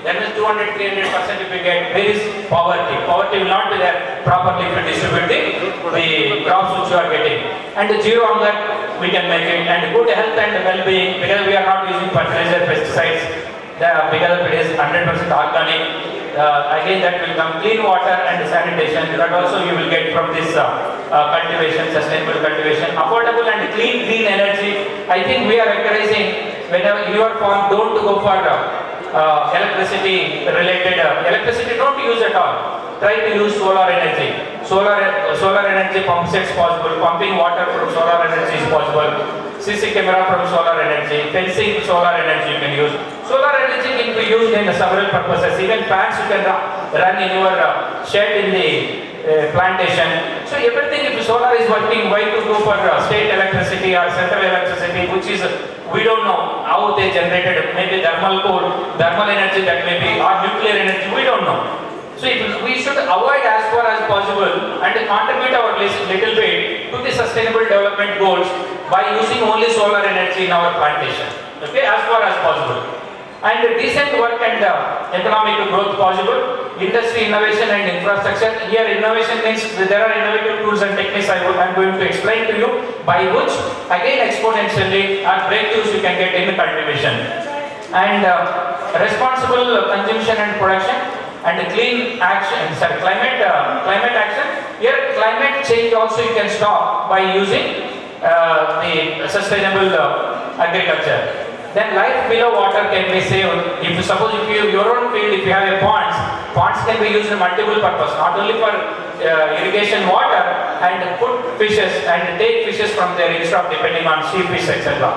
That means 200, 300% if you get, there is poverty. Poverty will not be there properly if you distribute the crops which you are getting. And the zero hunger, we can make it. And good health and well-being, because we are not using fertilizer, pesticides, because it is 100% organic. Again, that will come clean water and sanitation. That also you will get from this cultivation, sustainable cultivation, affordable and clean energy. I think we are encouraging, whenever your farm, don't go for electricity related electricity, don't use at all. Try to use solar energy. Solar energy pump sets possible. Pumping water from solar energy is possible. CC camera from solar energy. Fencing solar energy you can use. Solar energy can be used in several purposes. Even fans you can run in your shed in the plantation. So everything, if solar is working, why to go for state electricity or central electricity, which is we don't know how they generated. Maybe thermal coal, thermal energy that may be, or nuclear energy, we don't know. So we should avoid as far as possible and contribute our little bit to the sustainable development goals by using only solar energy in our plantation. Okay, as far as possible. And decent work and economic growth possible. Industry, innovation and infrastructure. Here innovation means there are innovative tools and techniques I am going to explain to you, by which again exponentially are breakthroughs you can get in cultivation. And responsible consumption and production. And clean action, climate action. Here climate change also you can stop by using the sustainable agriculture. Then life below water can be saved. If suppose if you your own field, if you have a ponds can be used in multiple purpose, not only for irrigation water, and put fishes and take fishes from there instead of depending on sea fish, etc.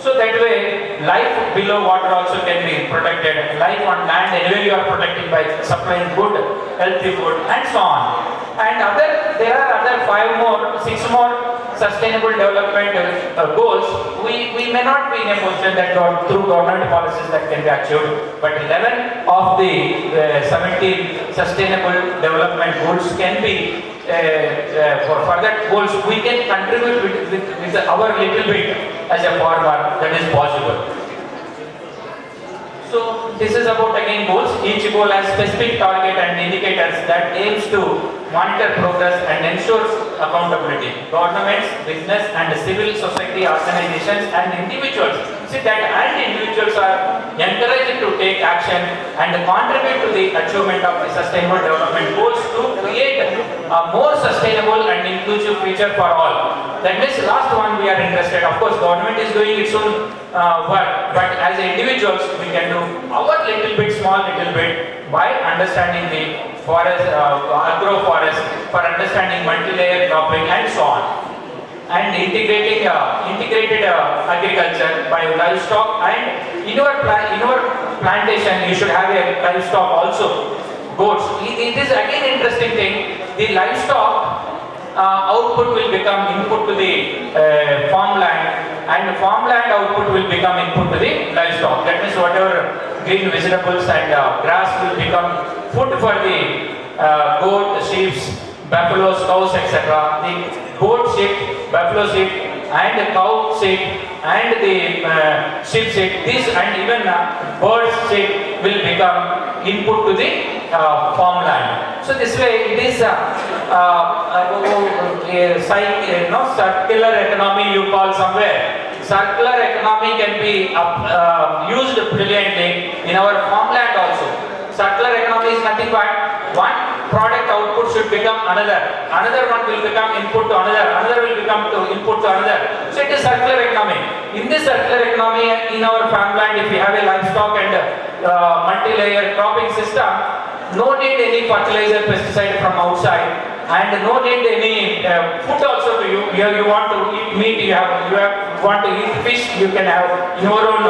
So that way, life below water also can be protected. Life on land, anyway you are protected by supplying good, healthy food, and so on. And there are other 6 more sustainable development goals. We may not be in a position that through government policies that can be achieved, but 11 of the 17 sustainable development goals can be for that goals we can contribute with our little bit as a farmer, that is possible. So this is about again goals. Each goal has specific target and indicators that aims to monitor progress and ensures accountability. Governments, business and civil society organizations and individuals individuals are encouraged to take action and contribute to the achievement of the sustainable development goals to create a more sustainable and inclusive future for all. That means last one we are interested. Of course, government is doing its own work, but as individuals we can do our small little bit by understanding the forest, agroforest, for understanding multi-layer cropping and so on, and integrated agriculture by livestock. And in your plantation you should have a livestock also, goats. It is again interesting thing. The livestock output will become input to the farmland, and farmland output will become input to the livestock. That means whatever green vegetables and grass will become food for the goat, sheep, buffaloes, cows, etc. The goat shit, buffalo shit, and the cow shit, and the sheep shit, this and even bird shit will become input to the farmland. So this way it is circular economy you call somewhere. Circular economy can be used brilliantly in our farmland also. Circular economy is nothing but one product output should become another one will become input to another will become input to another. So it is circular economy. In this circular economy in our farmland, if we have a livestock and multi-layer cropping system, no need any fertilizer, pesticide from outside, and no need any food also to you. You want to eat meat, you want to eat fish, you can have in your own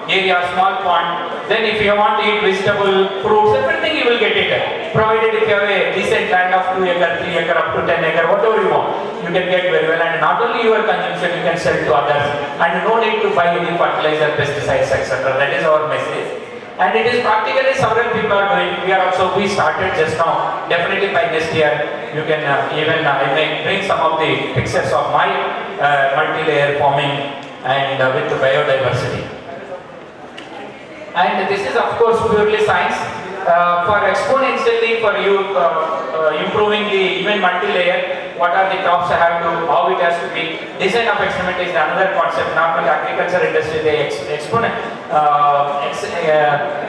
area, small pond. Then if you want to eat vegetable, fruits, everything you will get it. Provided if you have a decent land of 2 acre, 3 acre, up to 10 acre, whatever you want, you can get very well. And not only your consumption, you can sell to others. And no need to buy any fertilizer, pesticides, etc. That is our message. And it is practically several people are doing. We started just now. Definitely by next year, you can I may bring some of the pictures of my multi-layer farming and with biodiversity. And this is of course purely science. For exponentially, for you improving the even multi-layer, what are the crops I have to, how it has to be. Design of experiment is another concept. Normally agriculture industry, they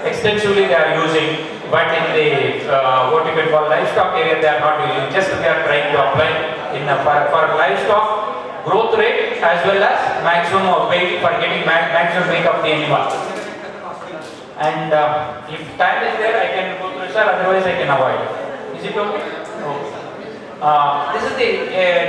extensively they are using, but in the what you can call livestock area they are not using. Just they are trying to apply in for livestock growth rate as well as maximum of weight for getting maximum weight of the animal. And if time is there, I can go through, sir. Otherwise, I can avoid. Is it okay? Okay. This is the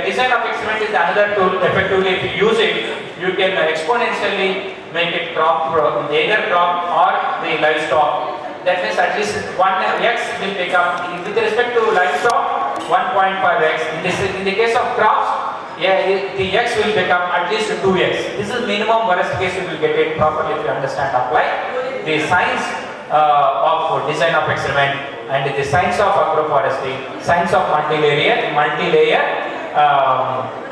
design of experiment is another tool. Effectively, if you use it, you can exponentially make it crop, either crop or the livestock. That means at least 1x will become, with respect to livestock, 1.5x. In the case of crops, yeah, the x will become at least 2x. This is minimum. Worst case, you will get it properly if you understand. Apply the science of design of experiment and the science of agroforestry, science of multi-layer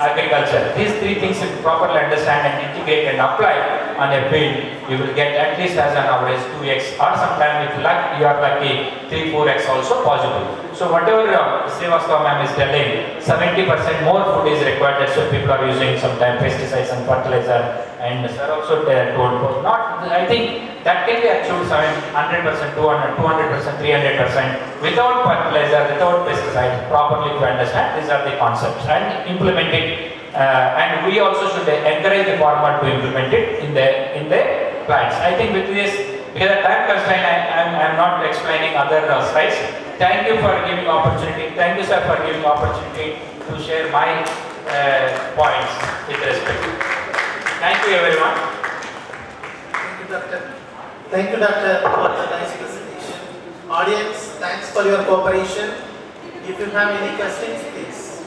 agriculture. These three things if you properly understand and integrate and apply on a field, you will get at least as an average 2x, or sometimes if you are lucky 3-4x also possible. So whatever Srivastava ma'am is telling, 70% more food is required. That's why people are using sometimes pesticides and fertilizer. And sir also told, not, I think that can be achieved 100%, 200%, 300% without fertilizer, without pesticides. Properly to understand, these are the concepts and implement it. And we also should encourage the farmer to implement it in the plants. I think with this, because of time constraint, I am not explaining other slides. Thank you for giving opportunity. Thank you, sir, for giving opportunity to share my points with respect. Thank you, everyone. Thank you, Doctor. Thank you, Doctor, for the nice presentation. Audience, thanks for your cooperation. If you have any questions, please.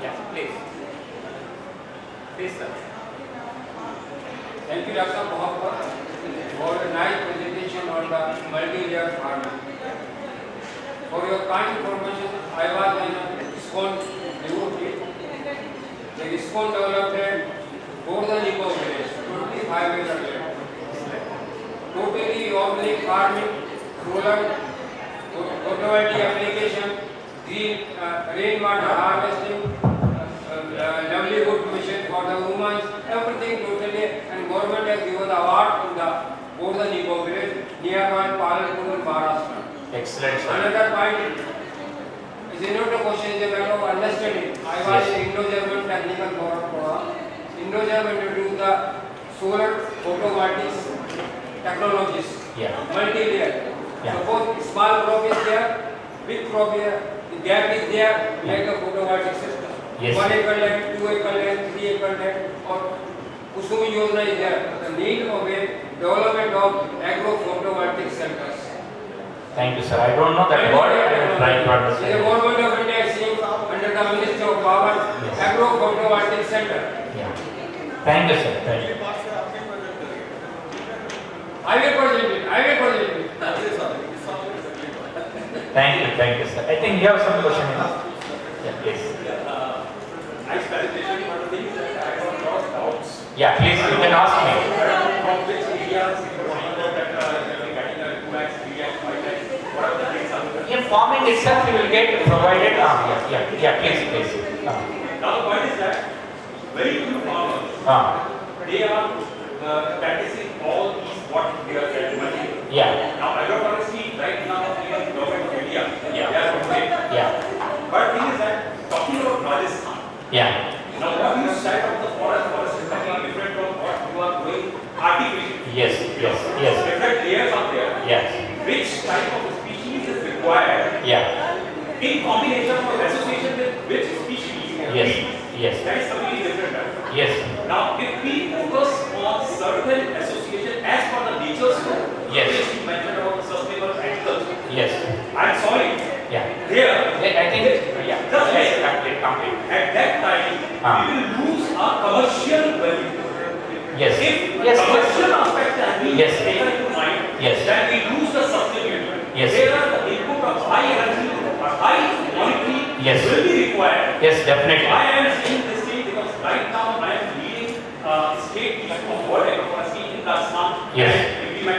Yes, please. Please, sir. Thank you, Dr. Mohammed, for a nice presentation on the multi-layer farming. For your kind information, I was in ISKCON devotee. The ISKCON developed Golden Eco Village 25 years ago. Totally organic farming, solar, photovoltaic application, green rainwater harvesting, livelihood mission for the women, everything totally, and government has given the award to the Golden Eco Village nearby Palanpur, Maharashtra. Excellent, sir. Another point is not a question, is a matter of understanding. I was in Indo-German technical forum. Indo-German introduced the solar photovoltaic technologies, multi-layer. Suppose small crop is there, big crop here, the gap is there, like a photovoltaic system. 1 acre land, 2 acre land, 3 acre land, or Kusum Yojana is there. The need of a development of agro-photovoltaic centers. Thank you, sir. I don't know that word. I will try to understand. The government of India is saying under the Ministry of Power, agro-photovoltaic center. Yeah. Thank you, sir. Thank you. I will present it. Thank you, sir. I think you have some question. Yeah, please. Nice presentation, but the thing is that I got a lot of doubts. Yeah, please, you can ask me. From which areas you find out that getting a 2x, 3x, 5x, what are the things are there? In farming itself, you will get provided. Please. Now the point is that very few farmers, they are practicing all these what we are doing. Yeah. Now agroforestry right now in government of India, they are doing. Yeah. But the thing is that talking about Rajasthan, Yeah. now what you said of the forest is completely different from what you are doing artificially. Yes. Different layers are there. Yes. Which type of species is required Yeah. in combination or association with which species? Yes. That is completely different. Right? Yes. Now, if we focus on certain association as per the nature's law, Yes. which you mentioned about the sustainable agriculture, Yes. I'm sorry. Yeah. Here, I think. Yeah. Just Complete. at that time, we will lose our commercial value. Yes. If Yes. commercial aspect has been Yes. taken into mind, Yes. then we lose the sustainability. Yes. There are the input of high energy or high quality Yes. will be required. Yes, definitely. I am saying this thing because right now I am leading state issue of water agroforestry in Rajasthan Yes. and implementing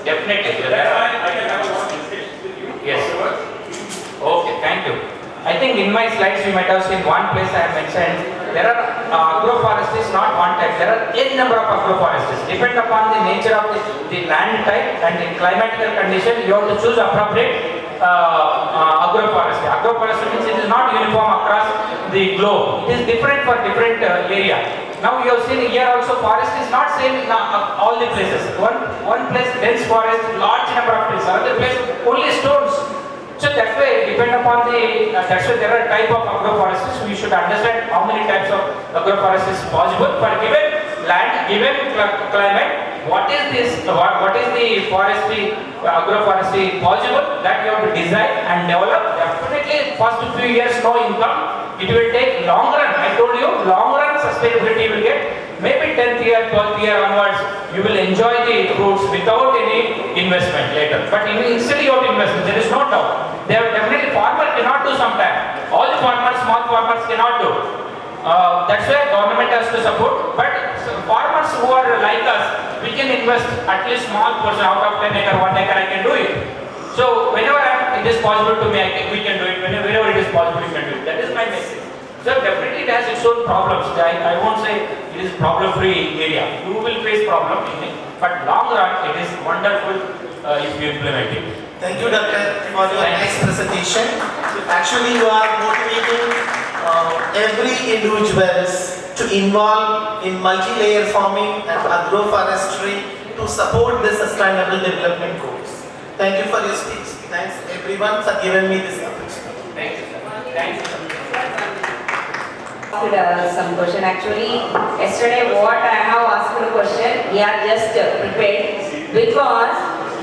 Definitely. Then I can have a lot of discussions with you. Yes. Afterwards. Okay, thank you. I think in my slides you might have seen one place I have mentioned. There are agroforestries, not one type. There are n number of agroforestries. Depend upon the nature of the land type and the climatical condition, you have to choose appropriate agroforestry. Agroforestry means it is not uniform across the globe. It is different for different area. Now you have seen here also forest is not same in all the places. One place dense forest, large number of trees. Another place only stones. So that way, depend upon the, that's why there are type of agroforestries. We should understand how many types of agroforestry is possible for given land, given climate. What is this? What is the forestry, agroforestry possible? That you have to design and develop. Definitely, first few years no income. It will take long run. I told you, long run sustainability will get. Maybe 10th year, 12th year onwards, you will enjoy the fruits without any investment later. But initially you have to invest. There is no doubt. They have definitely farmer cannot do sometime. All the farmers, small farmers cannot do. That's why government has to support. But farmers who are like us, we can invest at least small portion out of 10 acre, 1 acre. I can do it. So whenever it is possible to me, we can do it. Whenever it is possible, we can do it. That is my message. So definitely it has its own problems. I won't say it is problem-free area. You will face problem in it, but long run it is wonderful if you implement it. Thank you, Doctor, for your nice presentation. Actually, you are motivating every individuals to involve in multi-layer farming and agroforestry to support the sustainable development goals. Thank you for your speech. Thanks everyone for giving me this opportunity. Thank you, sir. Thank you, sir. Some question actually. Yesterday, what I have asked a question, he are just prepared because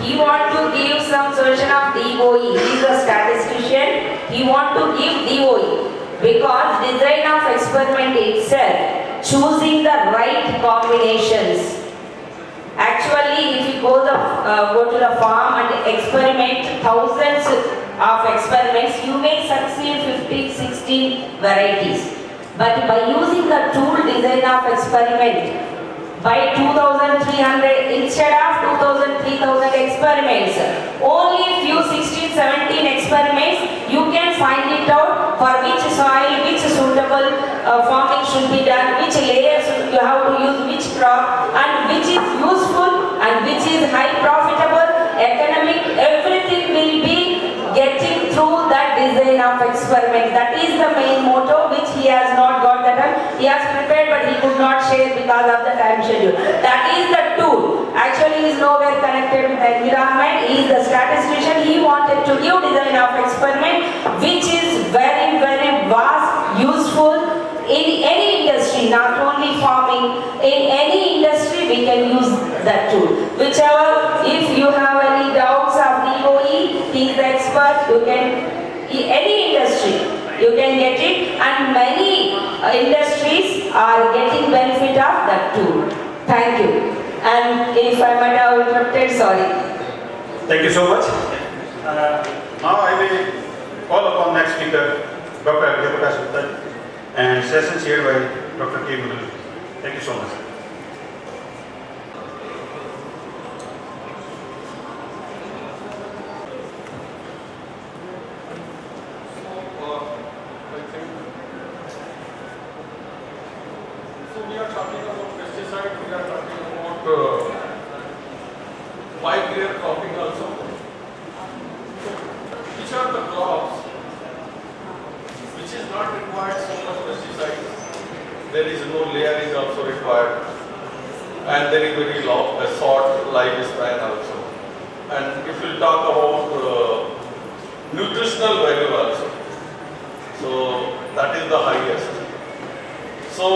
he want to give some solution of DOE. He is a statistician. He want to give DOE because design of experiment itself, choosing the right combinations. Actually, if you go to the farm and experiment thousands of experiments, you may succeed 50, 60 varieties. But by using the tool design of experiment, by 2,300 instead of 2,000, 3,000 experiments, only few 16, 17 experiments, you can find it out for which soil, which suitable farming should be done, which layers you have to use, which crop, and which is useful and which is high profitable, economic, everything will be getting through that design of experiment. That is the main motto which he has not got the time. He has prepared but he could not share because of the time schedule. That is the tool. Actually he is nowhere connected with the environment. He is the statistician. He wanted to give design of experiment which is very, very vast, useful in any industry, not only farming. In any industry we can use that tool. Whichever, if you have any doubts of DOE, he is the expert. You can, any industry, you can get it, and many industries are getting benefit of that tool. Thank you. And if I might have interrupted, sorry. Thank you so much. Now I will call upon next speaker, Dr. Jaiprakash Gupta, and session chaired by Dr. K. Mudal. Thank you so much. So we are talking about pesticide, we are talking about five-year cropping also. So which are the crops which is not required so much pesticide? There is no layering also required, and there is very long, short lifespan also. And if you talk about nutritional value also, so that is the highest. So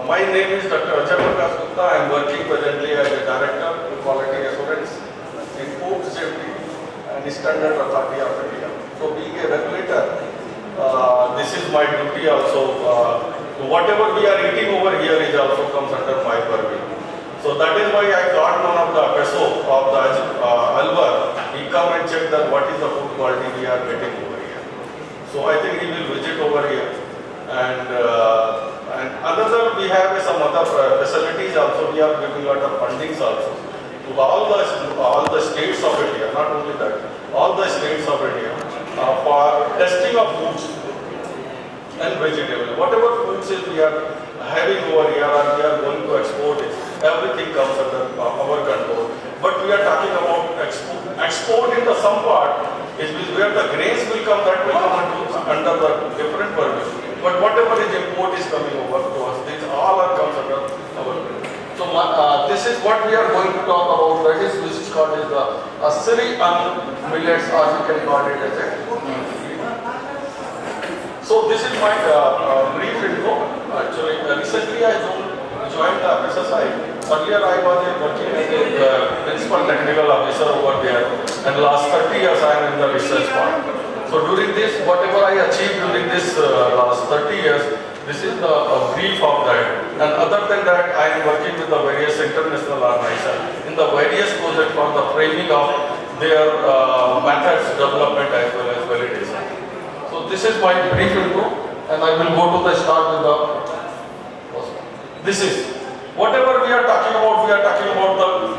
my name is Dr. Jaiprakash Gupta. I am working presently as a Director of Quality Assurance in Food Safety and Standard Authority of India. So being a regulator, this is my duty also. Whatever we are eating over here is also comes under my purview. So that is why I got one of the FSO of the Alwar. He come and check that what is the food quality we are getting over here. So I think he will visit over here. And another, we have some other facilities also. We are giving a lot of fundings also to all the all the states of India for testing of foods and vegetables. Whatever foods we are having over here and we are going to export it, everything comes under our control. But we are talking about export in the some part is where the grains will come, that will come under the different purpose. But whatever is import is coming over to us, these all are comes under our control. So this is what we are going to talk about. That is, which is called as the Sri millets, or you can call it as a. So this is my brief intro. Actually, recently I joined the FSSI. Earlier I was working as a principal technical officer over there, and last 30 years I am in the research part. So during this, whatever I achieved during this last 30 years, this is the brief of that. And other than that, I am working with the various international organizations in the various projects for the framing of their methods development as well as validation. So this is my brief intro, and I will go to the start with the. This is whatever we are talking about. We are talking about the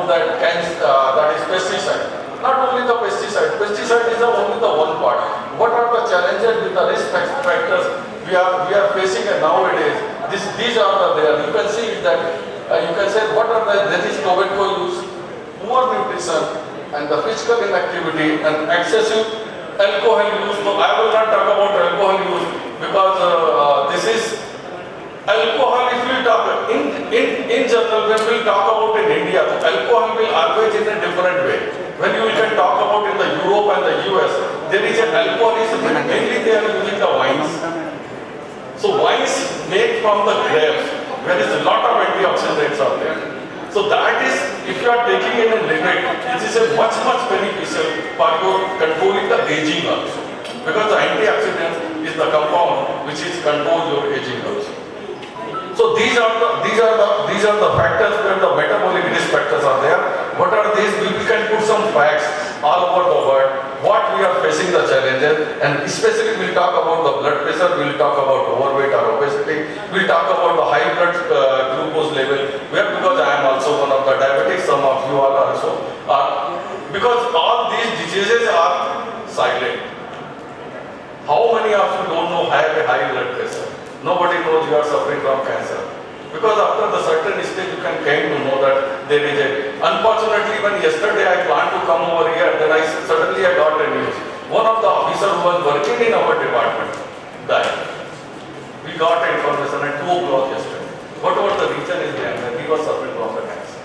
that is pesticide. Not only the pesticide. Pesticide is only the one part. What are the challenges with the risk factors we are facing nowadays? These are there. You can see that. You can say what are there is tobacco use, poor nutrition, and the physical inactivity and excessive alcohol use. So I will not talk about alcohol use because this is alcohol. If we talk in general, when we talk about in India, so alcohol will always in a different way. When you can talk about in the Europe and the US, there is an alcoholism. Mainly they are using the wines. So wines made from the grapes, where is a lot of antioxidants out there. So that is, if you are taking in a limit, it is a much beneficial for your controlling the aging also. Because the antioxidant is the compound which is control your aging also. So these are the factors where the metabolic risk factors are there. What are these? We can put some facts all over the world. What we are facing the challenges, and especially we'll talk about the blood pressure. We'll talk about overweight or obesity. We'll talk about the high blood glucose level. Where because I am also one of the diabetics. Some of you all also are, because all these diseases are silent. How many of you don't know have a high blood pressure? Nobody knows you are suffering from cancer. Because after the certain stage you can came to know that there is a. Unfortunately, when yesterday I planned to come over here, then suddenly I got a news. One of the officers who was working in our department died. We got information at 2 o'clock yesterday. Whatever the reason is there, that he was suffering from the cancer.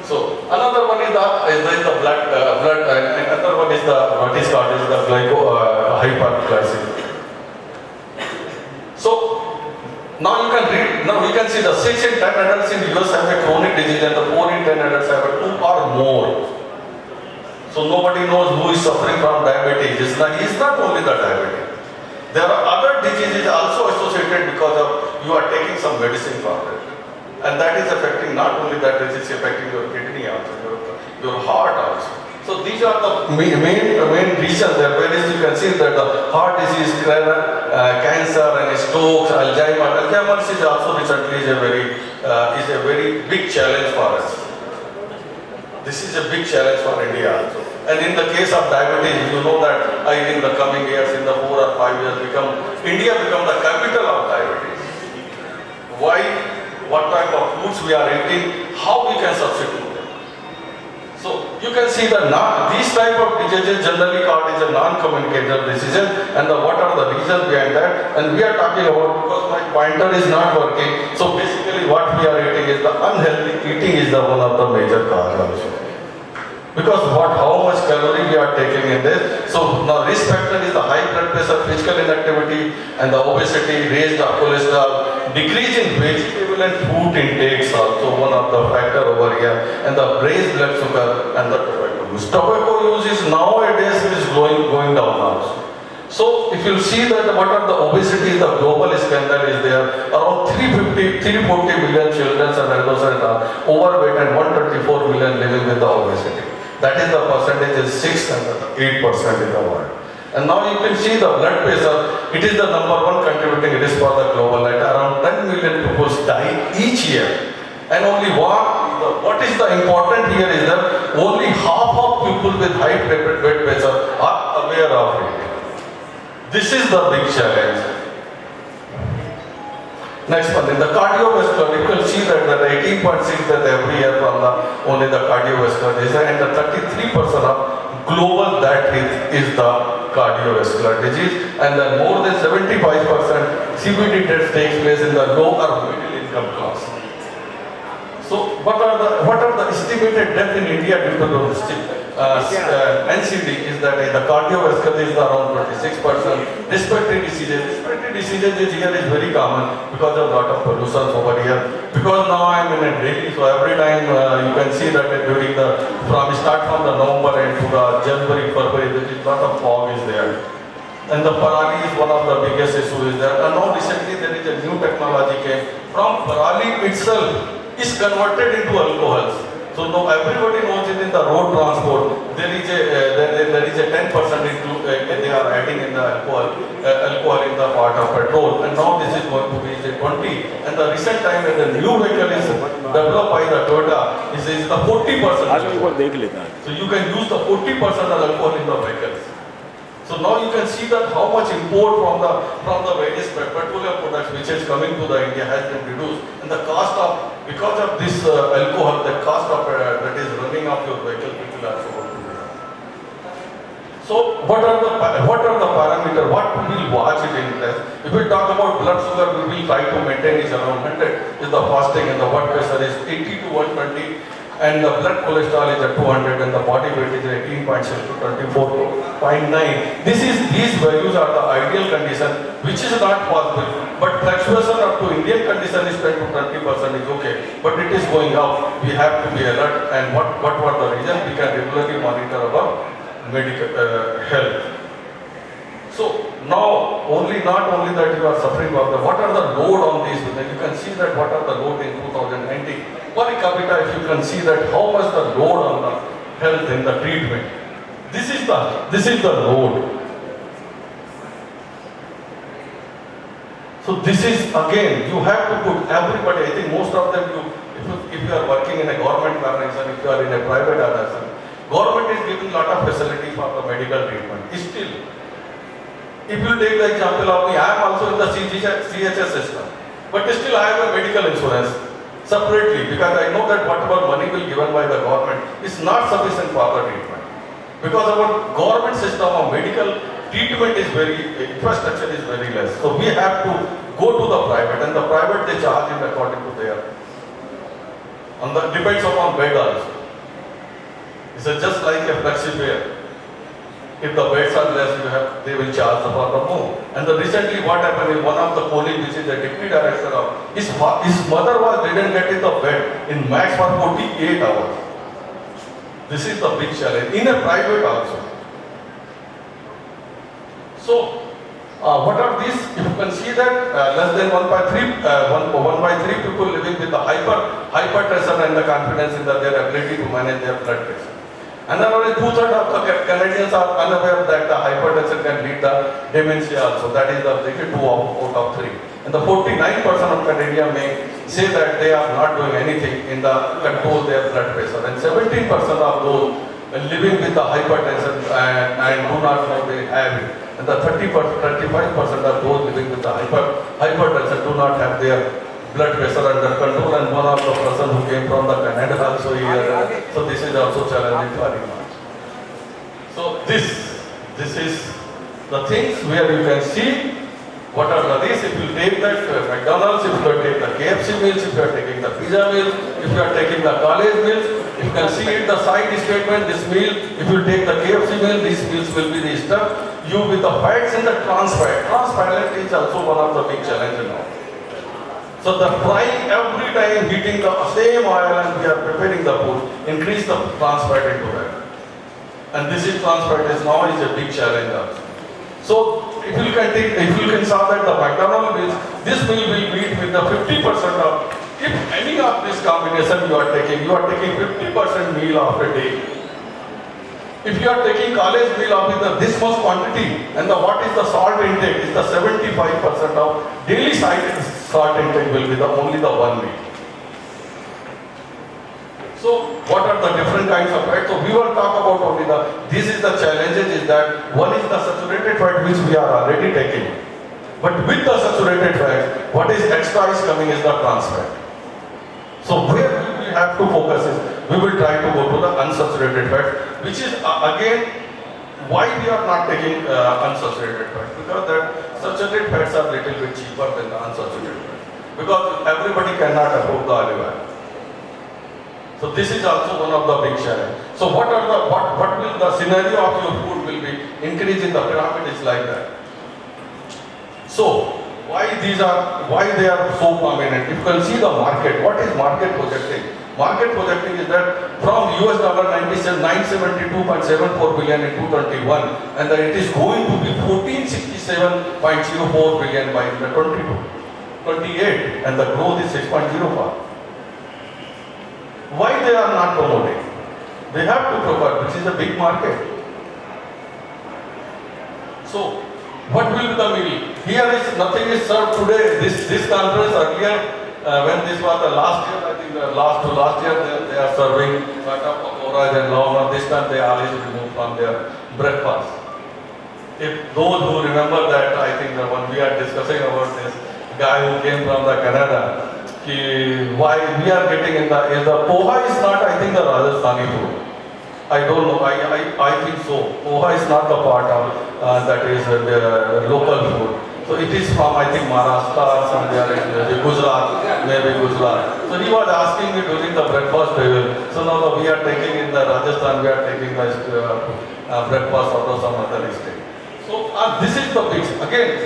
So another one is the blood, and another one is the what is called is the hyperglycemia. So now you can read. Now we can see the 6 in 10 adults in the US have a chronic disease, and the 4 in 10 adults have a 2 or more. So nobody knows who is suffering from diabetes. It's not only the diabetes. There are other diseases also associated because of you are taking some medicine for it, and that is affecting not only that, it is affecting your kidney also, your heart also. So these are the main reasons there. Whereas you can see that the heart disease, cancer and strokes, Alzheimer's is also recently is a very big challenge for us. This is a big challenge for India also. And in the case of diabetes, you know that in the coming years, in the 4 or 5 years, India become the capital of diabetes. Why? What type of foods we are eating? How we can substitute? So you can see that these type of diseases generally called as a non-communicable disease, and what are the reasons behind that? And we are talking about, because my pointer is not working. So basically, what we are eating is the unhealthy eating is the one of the major causes also. Because how much calorie we are taking in this. So now risk factor is the high blood pressure, physical inactivity, and the obesity, raised cholesterol, decrease in vegetable and fruit intakes also one of the factor over here, and the raised blood sugar and the tobacco use. Tobacco use is nowadays is going down also. So if you see that what are the obesity, the global scandal is there, around 340 million children and adolescents are overweight and 124 million living with the obesity. That is the percentage is 6 and 8% in the world. And now you can see the blood pressure, it is the #1 contributing risk for the global, like around 10 million people die each year. And only what is the important here is that only half of people with high blood pressure are aware of it. This is the big challenge. Next one, in the cardiovascular, you can see that the 18.6 that every year from the only the cardiovascular disease, and the 33% of global that is the cardiovascular disease, and then more than 75% CVD deaths takes place in the low or middle income class. So what are the estimated death in India due to domestic NCD is that the cardiovascular is around 26%. Respiratory diseases is here is very common because of lot of pollution over here. Because now I am in a Delhi, so every time you can see that during start from the November end to the January, February, there is lot of fog is there. And the Parali is one of the biggest issues there. And now recently there is a new technology came from Parali itself is converted into alcohols. So now everybody knows it in the road transport. There is a 10% they are adding in the alcohol in the part of petrol. And now this is going to be 20. And the recent time when the new vehicle is developed by the Toyota is the 40%. So you can use the 40% of alcohol in the vehicles. So now you can see that how much import from the various petroleum products which is coming to the India has been reduced, and the cost of because of this alcohol, the cost of that is running off your vehicle people are so. So what are the parameters? What we will watch it in test? If we talk about blood sugar, we will try to maintain is around 100. Is the fasting and the blood pressure is 80 to 120. And the blood cholesterol is at 200 and the body weight is 18.6 to 24.9. These values are the ideal condition, which is not possible. But fluctuation up to Indian condition is 10 to 20% is okay. But it is going up. We have to be alert. And what were the reasons? We can regularly monitor our medical health. So now not only that you are suffering from what are the load on these? You can see that what are the load in 2019. Per capita, if you can see that how much the load on the health in the treatment. This is the load. So this is again, you have to put everybody, I think most of them, if you are working in a government organization, if you are in a private organization, government is giving lot of facility for the medical treatment. Still, if you take the example of me, I am also in the CHS system, but still I have a medical insurance separately because I know that whatever money will be given by the government is not sufficient for the treatment. Because our government system of medical treatment is infrastructure is very less. So we have to go to the private, and the private they charge in according to their, depends upon bed also. It's just like a flexi fare. If the beds are less, they will charge for the more. And recently what happened is one of the colleagues, which is the deputy director of, his mother didn't get in the bed in max for 48 hours. This is the big challenge, in a private also. So, what are these? If you can see that less than 1 by 3 people living with the hypertension and the confidence in their ability to manage their blood pressure. And then only 2/3 of the Canadians are unaware that the hypertension can lead to dementia also. That is the 2 out of 3. And the 49% of Canadians may say that they are not doing anything in the control their blood pressure. And 17% of those living with the hypertension and do not know they have it. And the 35% of those living with the hypertension do not have their blood pressure under control, and one of the person who came from the Canada also here. So this is also challenging very much. So this is the things where you can see what are the these. If you take that McDonald's, if you take the KFC meals, if you are taking the pizza meals, if you are taking the college meals, you can see in the side statement this meal. If you take the KFC meal, these meals will be the stuff. You with the fats and the trans fat. Trans fat is also one of the big challenges now. So the frying every time heating the same oil and we are preparing the food, increase the trans fat into that. And this is trans fat is now is a big challenge also. So if you can saw that the McDonald's meals, this meal will meet with the 50% of, if any of this combination you are taking 50% meal of a day. If you are taking college meal of this much quantity, and what is the salt intake is the 75% of daily salt intake will be only the one meal. So what are the different kinds of fat? So we will talk about only this is the challenges is that one is the saturated fat which we are already taking. But with the saturated fat, what is extra is coming is the trans fat. So where we will have to focus is, we will try to go to the unsaturated fat, which is again, why we are not taking unsaturated fat? Because that saturated fats are little bit cheaper than the unsaturated fat. Because everybody cannot afford the olive oil. So this is also one of the big challenge. So what will the scenario of your food will be increase in the pyramid is like that. So why they are so prominent? If you can see the market, what is market projecting? Market projecting is that from US dollar 972.74 billion in 2021, and that it is going to be 1467.04 billion by the 28, and the growth is 6.05. Why they are not promoting? They have to promote, which is a big market. So, what will be the meal? Here is nothing is served today. This conference earlier, when this was the last year, I think the last year they are serving pakoras and lava. This time they always remove from their breakfast. If those who remember that, I think when we are discussing about this guy who came from the Canada, why we are getting in the poha is not, I think, the Rajasthani food. I don't know. I think so. Poha is not the part of that is the local food. So it is from, I think, Maharashtra, somewhere in Gujarat, maybe Gujarat. So he was asking me during the breakfast table. So now we are taking in the Rajasthan, we are taking the breakfast of some other state. So this is the big. Again,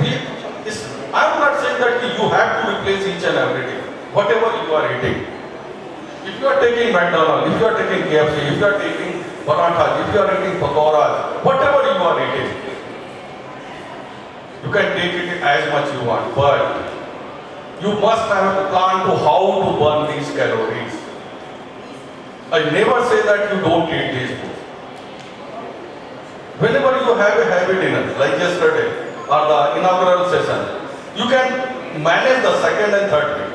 I am not saying that you have to replace each and everything. Whatever you are eating. If you are taking McDonald's, if you are taking KFC, if you are taking parathas, if you are eating pakoras, whatever you are eating, you can take it as much you want, but you must have a plan to how to burn these calories. I never say that you don't eat these foods. Whenever you have a heavy dinner, like yesterday, or the inaugural session, you can manage the second and third meal.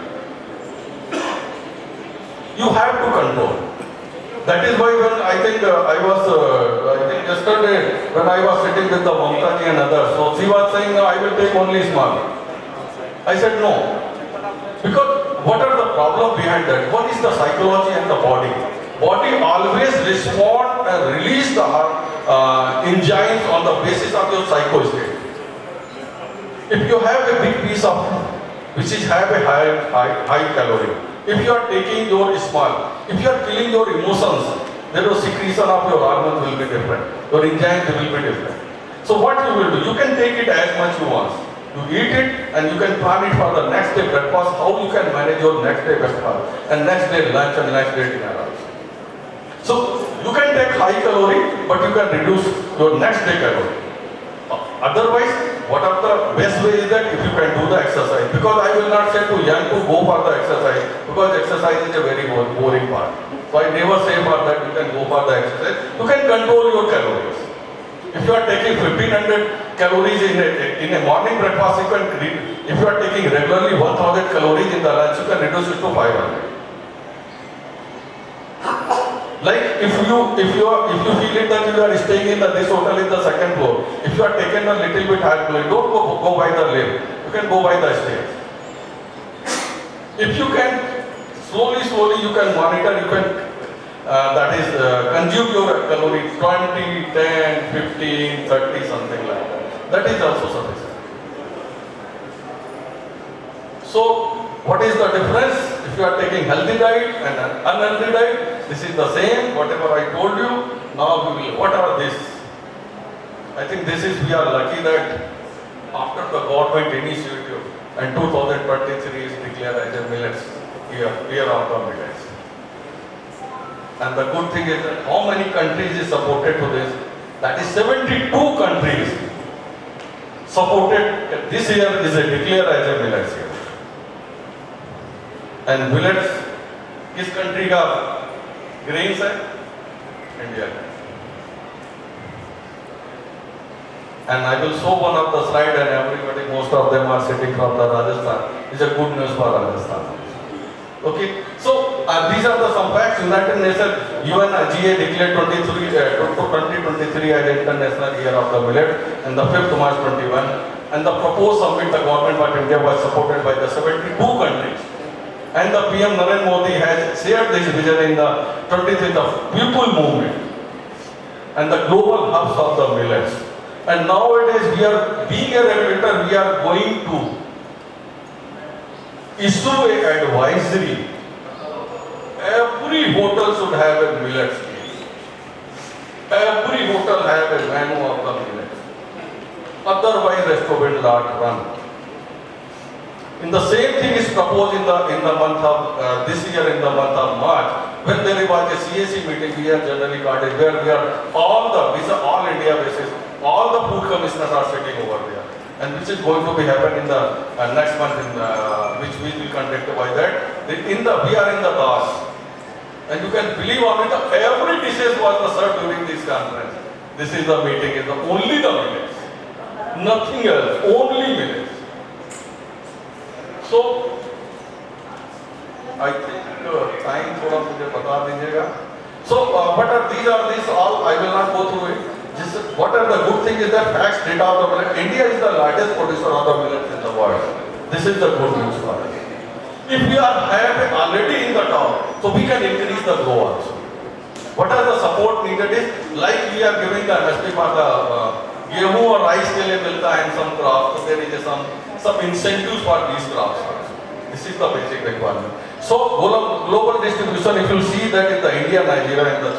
You have to control. That is why when I think yesterday when I was sitting with the Mamtaji and others, so she was saying, no, I will take only small. I said no. Because what are the problem behind that? One is the psychology and the body. Body always respond and release the enzymes on the basis of your psycho state. If you have a big piece of food, which is have a high calorie, if you are taking your small, if you are killing your emotions, then the secretion of your hormones will be different. Your enzymes will be different. So what you will do, you can take it as much you want. You eat it and you can plan it for the next day breakfast, how you can manage your next day breakfast and next day lunch and next day dinner also. So you can take high calorie, but you can reduce your next day calorie. Otherwise, what are the best way is that if you can do the exercise. Because I will not say to young to go for the exercise, because exercise is a very boring part. So I never say for that you can go for the exercise. You can control your calories. If you are taking 1500 calories in a morning breakfast, you can if you are taking regularly 1000 calories in the lunch, you can reduce it to 500. Like if you feel it that you are staying in this hotel in the second floor, if you are taking a little bit higher floor, don't go by the lift. You can go by the stairs. If you can slowly you can monitor, you can consume your calories 20, 10, 15, 30, something like that. That is also sufficient. So what is the difference? If you are taking healthy diet and an unhealthy diet, this is the same, whatever I told you. Now we will, what are these? I think this is, we are lucky that after the government initiative and 2023 is declared as a millets year of the millets. And the good thing is that how many countries is supported to this? That is 72 countries supported. This year is declared as a millets year. And millets, किस country का grains है? India. And I will show one of the slide and everybody, most of them are sitting from the Rajasthan. It's a good news for Rajasthan. Okay, so these are the some facts. United Nations, UNGA declared 2023 as International Year of the Millet, and the 5th March 21. And the proposed summit the government of India was supported by the 72 countries. And the PM Narendra Modi has shared this vision in the 25th of People Movement and the global hubs of the millets. And nowadays we are being a regulator, we are going to issue an advisory. Every hotel should have a millet scheme. Every hotel have a menu of the millet. Otherwise restaurant not run. In the same thing is proposed in the month of this year in the month of March, when there was a CAC meeting we have generally called it, where we are all India basis, all the food commissioners are sitting over there, and which is going to be happen in the next month, which we will conduct by that. We are in the task, and you can believe on it, every dishes was served during this conference. This is the meeting, is only the millets, nothing else, only millets. So, I think time थोड़ा मुझे बता दीजिएगा. So, these all, I will not go through it. What are the good things is that facts data of the millet. India is the largest producer of the millets in the world. This is the good news for us. If we are already in the top, so we can increase the growth also. What are the support needed is, like we are giving the MSP for the गेहूं और rice के लिए मिलता है some crops, so there is some incentives for these crops. This is the basic requirement. So global distribution, if you see that in the India, Nigeria and the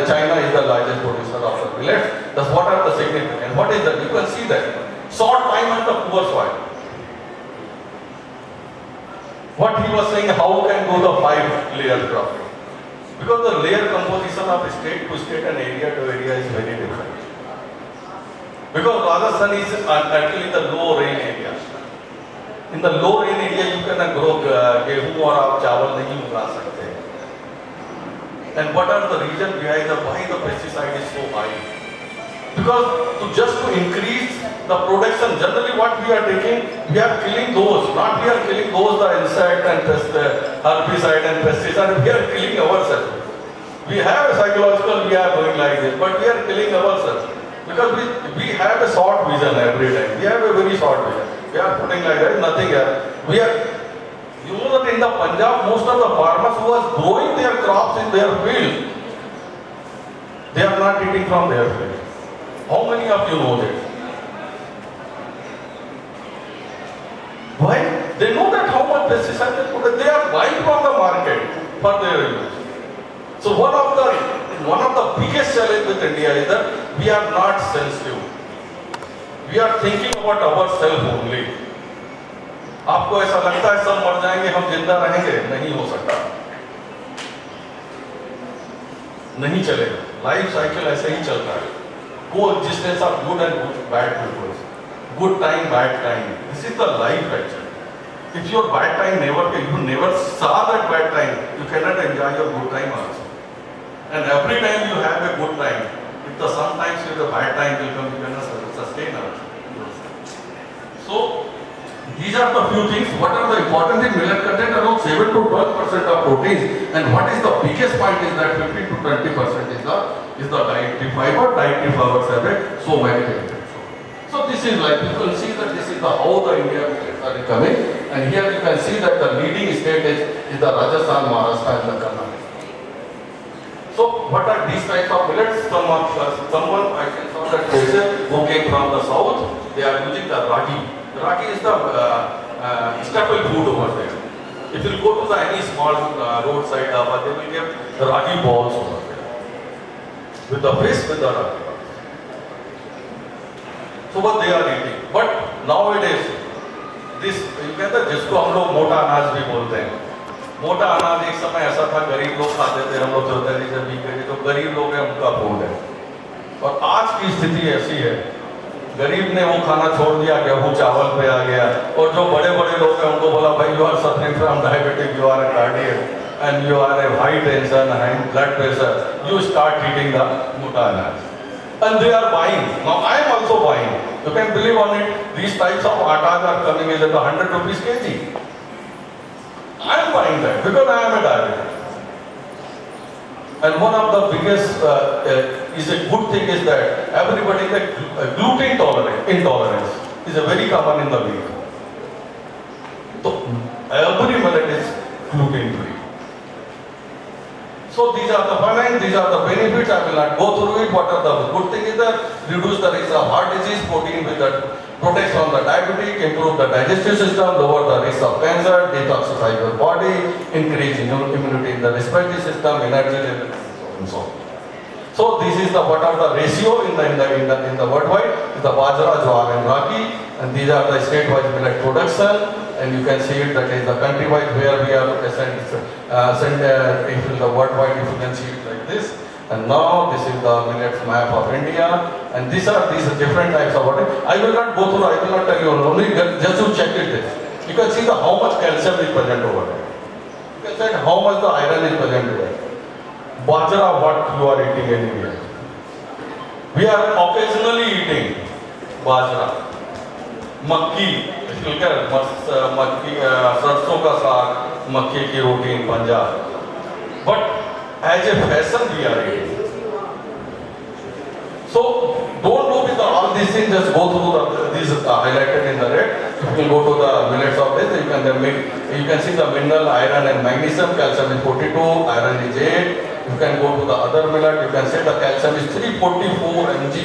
China is the largest producer of the millets. That's what are the significant. What is that? You can see that short time and the poor soil. What he was saying, how can go the 5-layer cropping? Because the layer composition of state to state and area to area is very different. Because Rajasthan is actually the low rain area. In the low rain area, you cannot grow गेहूं और आप चावल नहीं उगा सकते. And what are the reasons behind why the pesticide is so high? Because just to increase the production, generally what we are taking, we are killing those, not we are killing those the insect and herbicide and pesticide, we are killing ourselves. We have a psychological, we are doing like this, but we are killing ourselves. Because we have a short vision every time. We have a very short vision. We are putting like that, nothing else. You know that in the Punjab, most of the farmers who are growing their crops in their field, they are not eating from their field. How many of you know that? Why? They know that how much pesticide they put. They are buying from the market for their use. So one of the biggest challenge with India is that we are not sensitive. We are thinking about ourselves only. आपको ऐसा लगता है सब मर जाएंगे, हम जिंदा रहेंगे, नहीं हो सकता, नहीं चलेगा. लाइफ साइकिल ऐसे ही चलता है. Co-existence of good and bad people, good time, bad time. This is the life actually. If your bad time you never saw that bad time, you cannot enjoy your good time also. And every time you have a good time, if sometimes the bad time will come, you cannot sustain also. So, these are the few things. What are the important things? Millet content around 7 to 12% of proteins. And what is the biggest point is that 15 to 20% is the dietary fiber. Dietary fibers have so many benefits. So this is like, you can see that this is how the India millets are coming. And here you can see that the leading state is the Rajasthan, Maharashtra and the Karnataka. So what are these types of millets? Someone I can saw that person who came from the south, they are using the ragi. Ragi is the staple food over there. If you go to any small roadside dhaba, they will give ragi balls over there. With the fish, with the ragi. So what they are eating. But nowadays, this, you can say, जिसको हम लोग मोटा अनाज भी बोलते हैं. मोटा अनाज एक समय ऐसा था, गरीब लोग खाते थे, हम लोग सोचते थे जब जो गरीब लोग हैं उनका फूड है. और आज की स्थिति ऐसी है, गरीब ने वो खाना छोड़ दिया, गेहूं चावल पे आ गया. और जो बड़े बड़े लोग हैं उनको बोला भाई you are suffering from diabetic, you are cardiac and you are a high tension, high blood pressure, you start eating the मोटा अनाज. And they are buying. Now I am also buying. You can believe on it. These types of atas are coming in at 100 rupees kg. I am buying that because I am a diabetic. And one of the biggest is a good thing is that everybody the gluten intolerance is a very common in the wheat. So every millet is gluten free. So these are the benefits, these are the benefits. I will not go through it. What are the good thing is that reduce the risk of heart disease, protein with that protects from the diabetic, improve the digestive system, lower the risk of cancer, detoxify your body, increase immunity in the respiratory system, energy level, and so on. So this is the what are the ratio in the worldwide is the bajra, jowar and ragi, and these are the state-wise millet production, and you can see it that is the country-wise where we are if the worldwide if you can see it like this. And now this is the millets map of India, and these different types of water. I will not go through. I will not tell you. Only just to check it. You can see how much calcium is present over there. You can see how much the iron is present there. Bajra, what you are eating anywhere. We are occasionally eating bajra, makki. If you look at makki, sarson ka saag, makki ki roti in Punjab. But as a fashion we are eating. So don't go with all these things, just go through these highlighted in the red. You can go to the millets of this, you can see the mineral, iron and magnesium, calcium is 42, iron is 8. You can go to the other millet, you can say the calcium is 344 mg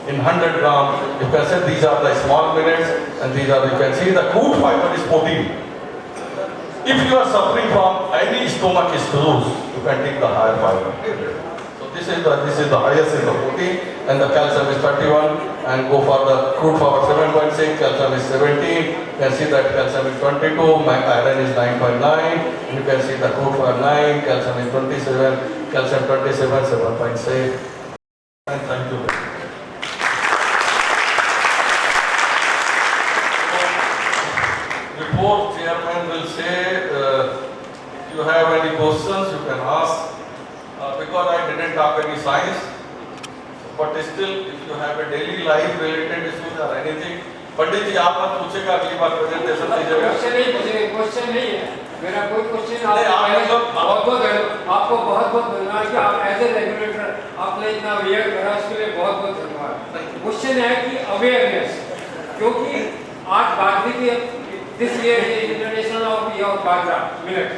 in 100 gram. You can say these are the small millets, and these are, you can see the crude fiber is 14. If you are suffering from any stomach issues, you can take the higher fiber. So this is the highest in the protein, and the calcium is 31, and go for the crude fiber 7.6, calcium is 17. You can see that calcium is 22, iron is 9.9. You can see the crude fiber 9, calcium is 27, calcium 27, 7.6. And thank you. Before chairman will say, if you have any questions, you can ask. Because I didn't talk any science, but still, if you have a daily life related issues or anything, पंडित जी आप मत पूछेगा, अगली बार presentation दीजिएगा। Question नहीं है, मेरा कोई question आपको बहुत बहुत धन्यवाद कि आप एज ए रेगुलेटर आपने इतना अवेयर करा, उसके लिए बहुत बहुत धन्यवाद। क्वेश्चन है कि अवेयरनेस, क्योंकि आज बाजरे की this year international of year of bajra millet,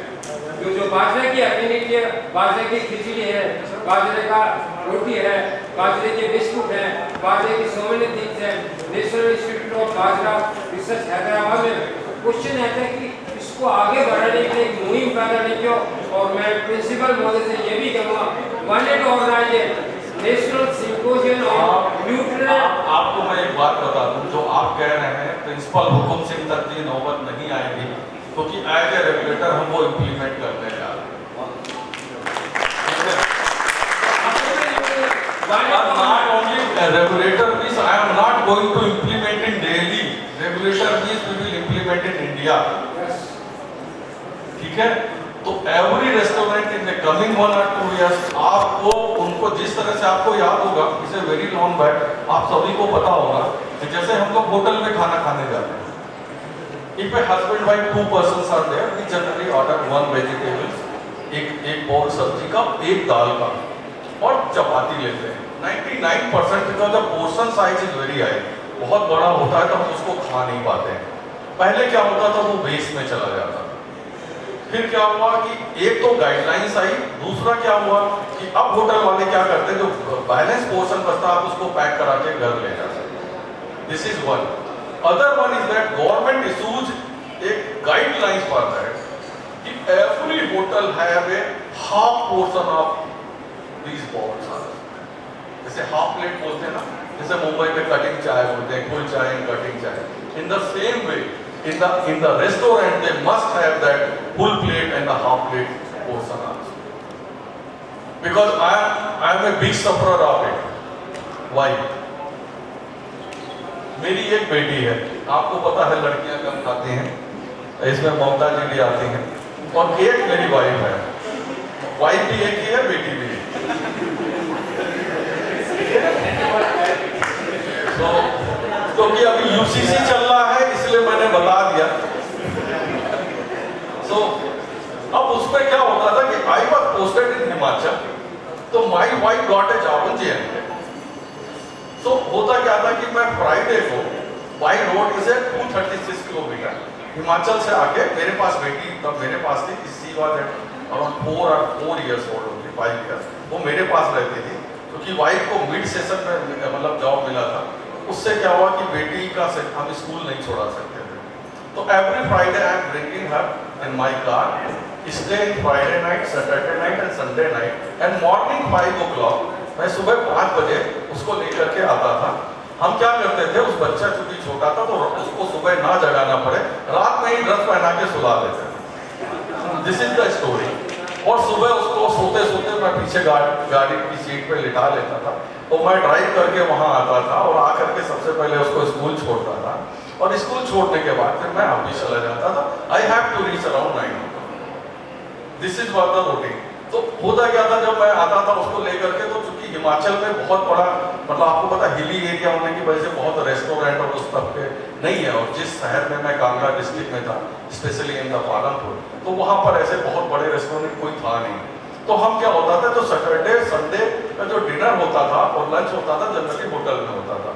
जो बाजरे की एफिनिटी है, बाजरे की खिचड़ी है, बाजरे का रोटी है, बाजरे के बिस्कुट है, बाजरे की सो मेनी थिंग्स है। National institute of bajra research Hyderabad में क्वेश्चन आता है कि इसको आगे बढ़ाने के लिए एक मुहिम पैदा नहीं किया, और मैं प्रिंसिपल महोदय से ये भी कहूँगा, one and organize national symposium of nutrient. आपको मैं एक बात बता दूं, जो आप कह रहे हैं प्रिंसिपल हुकुम सिंह तक की नौबत नहीं आएगी, क्योंकि एज ए रेगुलेटर हम वो इम्प्लीमेंट करने जा रहे हैं। Not only regulator means I am not going to implement in Delhi. Regulator means we will implement in India. ठीक है? तो every restaurant in the coming 1 or 2 years, आपको उनको जिस तरह से आपको याद होगा, इसे very long back, आप सभी को पता होगा कि जैसे हम लोग होटल में खाना खाने जाते हैं, if a husband wife 2 persons are there, we generally order 1 vegetables, एक bowl सब्जी का, एक दाल का, और चपाती लेते हैं। 99% because the portion size is very high, बहुत बड़ा होता है तो हम उसको खा नहीं पाते हैं। पहले क्या होता था, वो वेस्ट में चला जाता। फिर क्या हुआ कि एक तो गाइडलाइंस आई, दूसरा क्या हुआ कि अब होटल वाले क्या करते हैं, जो बैलेंस पोर्शन बचता है आप उसको पैक करा के घर ले जा सकते। This is one. Other one is that government issues एक गाइडलाइंस फॉर दैट कि every hotel have a half portion of these balls. जैसे हाफ प्लेट बोलते हैं ना, जैसे मुंबई में कटिंग चाय बोलते हैं, फुल चाय एंड कटिंग चाय। In the same way in the restaurant they must have that full plate and the half plate portion also, because I am a big sufferer of it. Why? मेरी एक बेटी है, आपको पता है लड़कियां कम खाती हैं, इसमें ममता जी भी आती हैं, और एक मेरी वाइफ है, वाइफ भी एक ही है, बेटी भी है। क्योंकि अभी यूसीसी चल रहा है इसलिए मैंने बता दिया। So उसमें क्या होता था कि I was posted in Himachal, तो my wife got a job in J&K. तो होता क्या था कि मैं फ्राइडे को by road is a 236 kilometre Himachal से आके मेरे पास बेटी तब मेरे पास थी, she was around 4 years old only, 5 years. वो मेरे पास रहती थी क्योंकि वाइफ को मिड सेशन में मतलब जॉब मिला था. उससे क्या हुआ कि बेटी का हम स्कूल नहीं छोड़ा सकते थे. तो every Friday I am bringing her in my car, stay in Friday night, Saturday night and Sunday night and morning 5 o'clock मैं सुबह 5 बजे उसको लेकर के आता था. हम क्या करते थे, उस बच्चा चूंकि छोटा था तो उसको सुबह ना जगाना पड़े, रात में ही ड्रेस पहना के सुला देते थे. This is the story. और सुबह उसको सोते सोते मैं पीछे गाड़ी की सीट पे लिटा लेता था. तो मैं ड्राइव करके वहां आता था और आकर के सबसे पहले उसको स्कूल छोड़ता था और स्कूल छोड़ने के बाद फिर मैं ऑफिस चला जाता था. I have to reach around 9 o'clock. This is what the routine. तो होता क्या था, जब मैं आता था उसको लेकर के, तो चूंकि हिमाचल में बहुत बड़ा मतलब आपको पता हिली एरिया होने की वजह से बहुत रेस्टोरेंट और उस तब के नहीं है. और जिस शहर में मैं कांगड़ा डिस्ट्रिक्ट में था, स्पेशली इन द पालमपुर, तो वहाँ पर ऐसे बहुत बड़े रेस्टोरेंट कोई था नहीं. तो हम क्या होता था, जो सैटरडे संडे का जो डिनर होता था और लंच होता था जनरली होटल में होता था.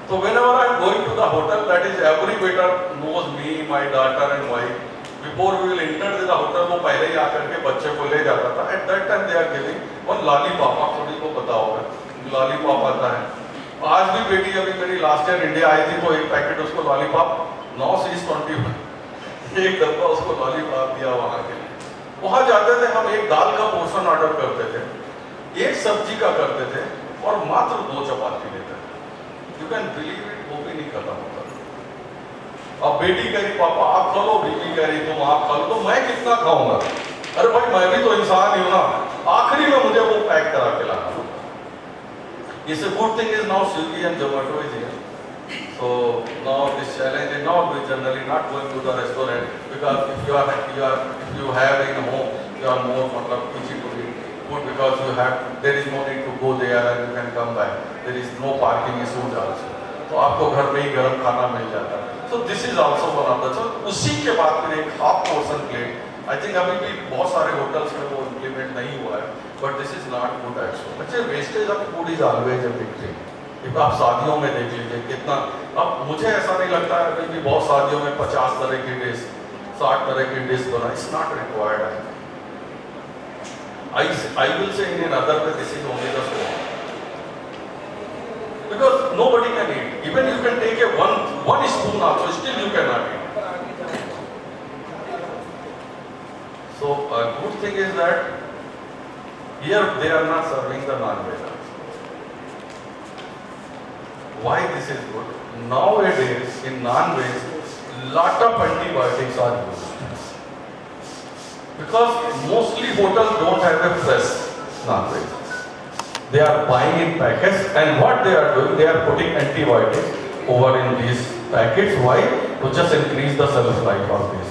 तो whenever I am going to the hotel, that is every waiter knows me, my daughter and wife. Before we will enter the hotel, वो पहले ही आकर के बच्चे को ले जाता था. At that time they are giving one lollipop. आप सभी को पता होगा लॉलीपॉप आता है. आज भी बेटी अभी मेरी लास्ट ईयर इंडिया आई थी तो एक पैकेट उसको लॉलीपॉप 9 Cs 21 एक डब्बा उसको लॉलीपॉप दिया वहाँ के लिए. वहाँ जाते थे हम, एक दाल का पोर्शन ऑर्डर करते थे, एक सब्जी का करते थे और मात्र 2 चपाती लेते थे. यू कैन बिलीव इट, वो भी नहीं खत्म होता. अब बेटी कह रही पापा आप खा लो, बीवी कह रही तुम आप खा लो, तो मैं कितना खाऊंगा. अरे भाई मैं भी तो इंसान ही हूं ना. आखिरी में मुझे वो पैक करा के लाना. It's a good thing is now Swiggy and Zomato is here. So now this challenge is now we generally not going to the restaurant because if you have in home you are more easy to eat food because there is no need to go there and you can come back. There is no parking issues also. तो आपको घर में ही गर्म खाना मिल जाता है. So this is also one of the. So उसी के बाद फिर एक half portion plate. I think अभी भी बहुत सारे होटल्स में वो इम्प्लीमेंट नहीं हुआ है, but this is not good actually. बच्चे wastage of food is always a big thing. if आप शादियों में देख लीजिए कितना, अब मुझे ऐसा नहीं लगता है अभी भी बहुत शादियों में 50 तरह की डिश 60 तरह की डिश बना. It's not required. I will say in another way this is only the small. Because nobody can eat. Even you can take a one spoon also, still you cannot eat. So a good thing is that here they are not serving the non-veg. Why this is good? Nowadays in non-veg, lot of antibiotics are used. Because mostly hotels don't have a fresh non-veg. They are buying in packets, and what they are doing, they are putting antibiotics over in these packets. Why? To just increase the shelf life of this.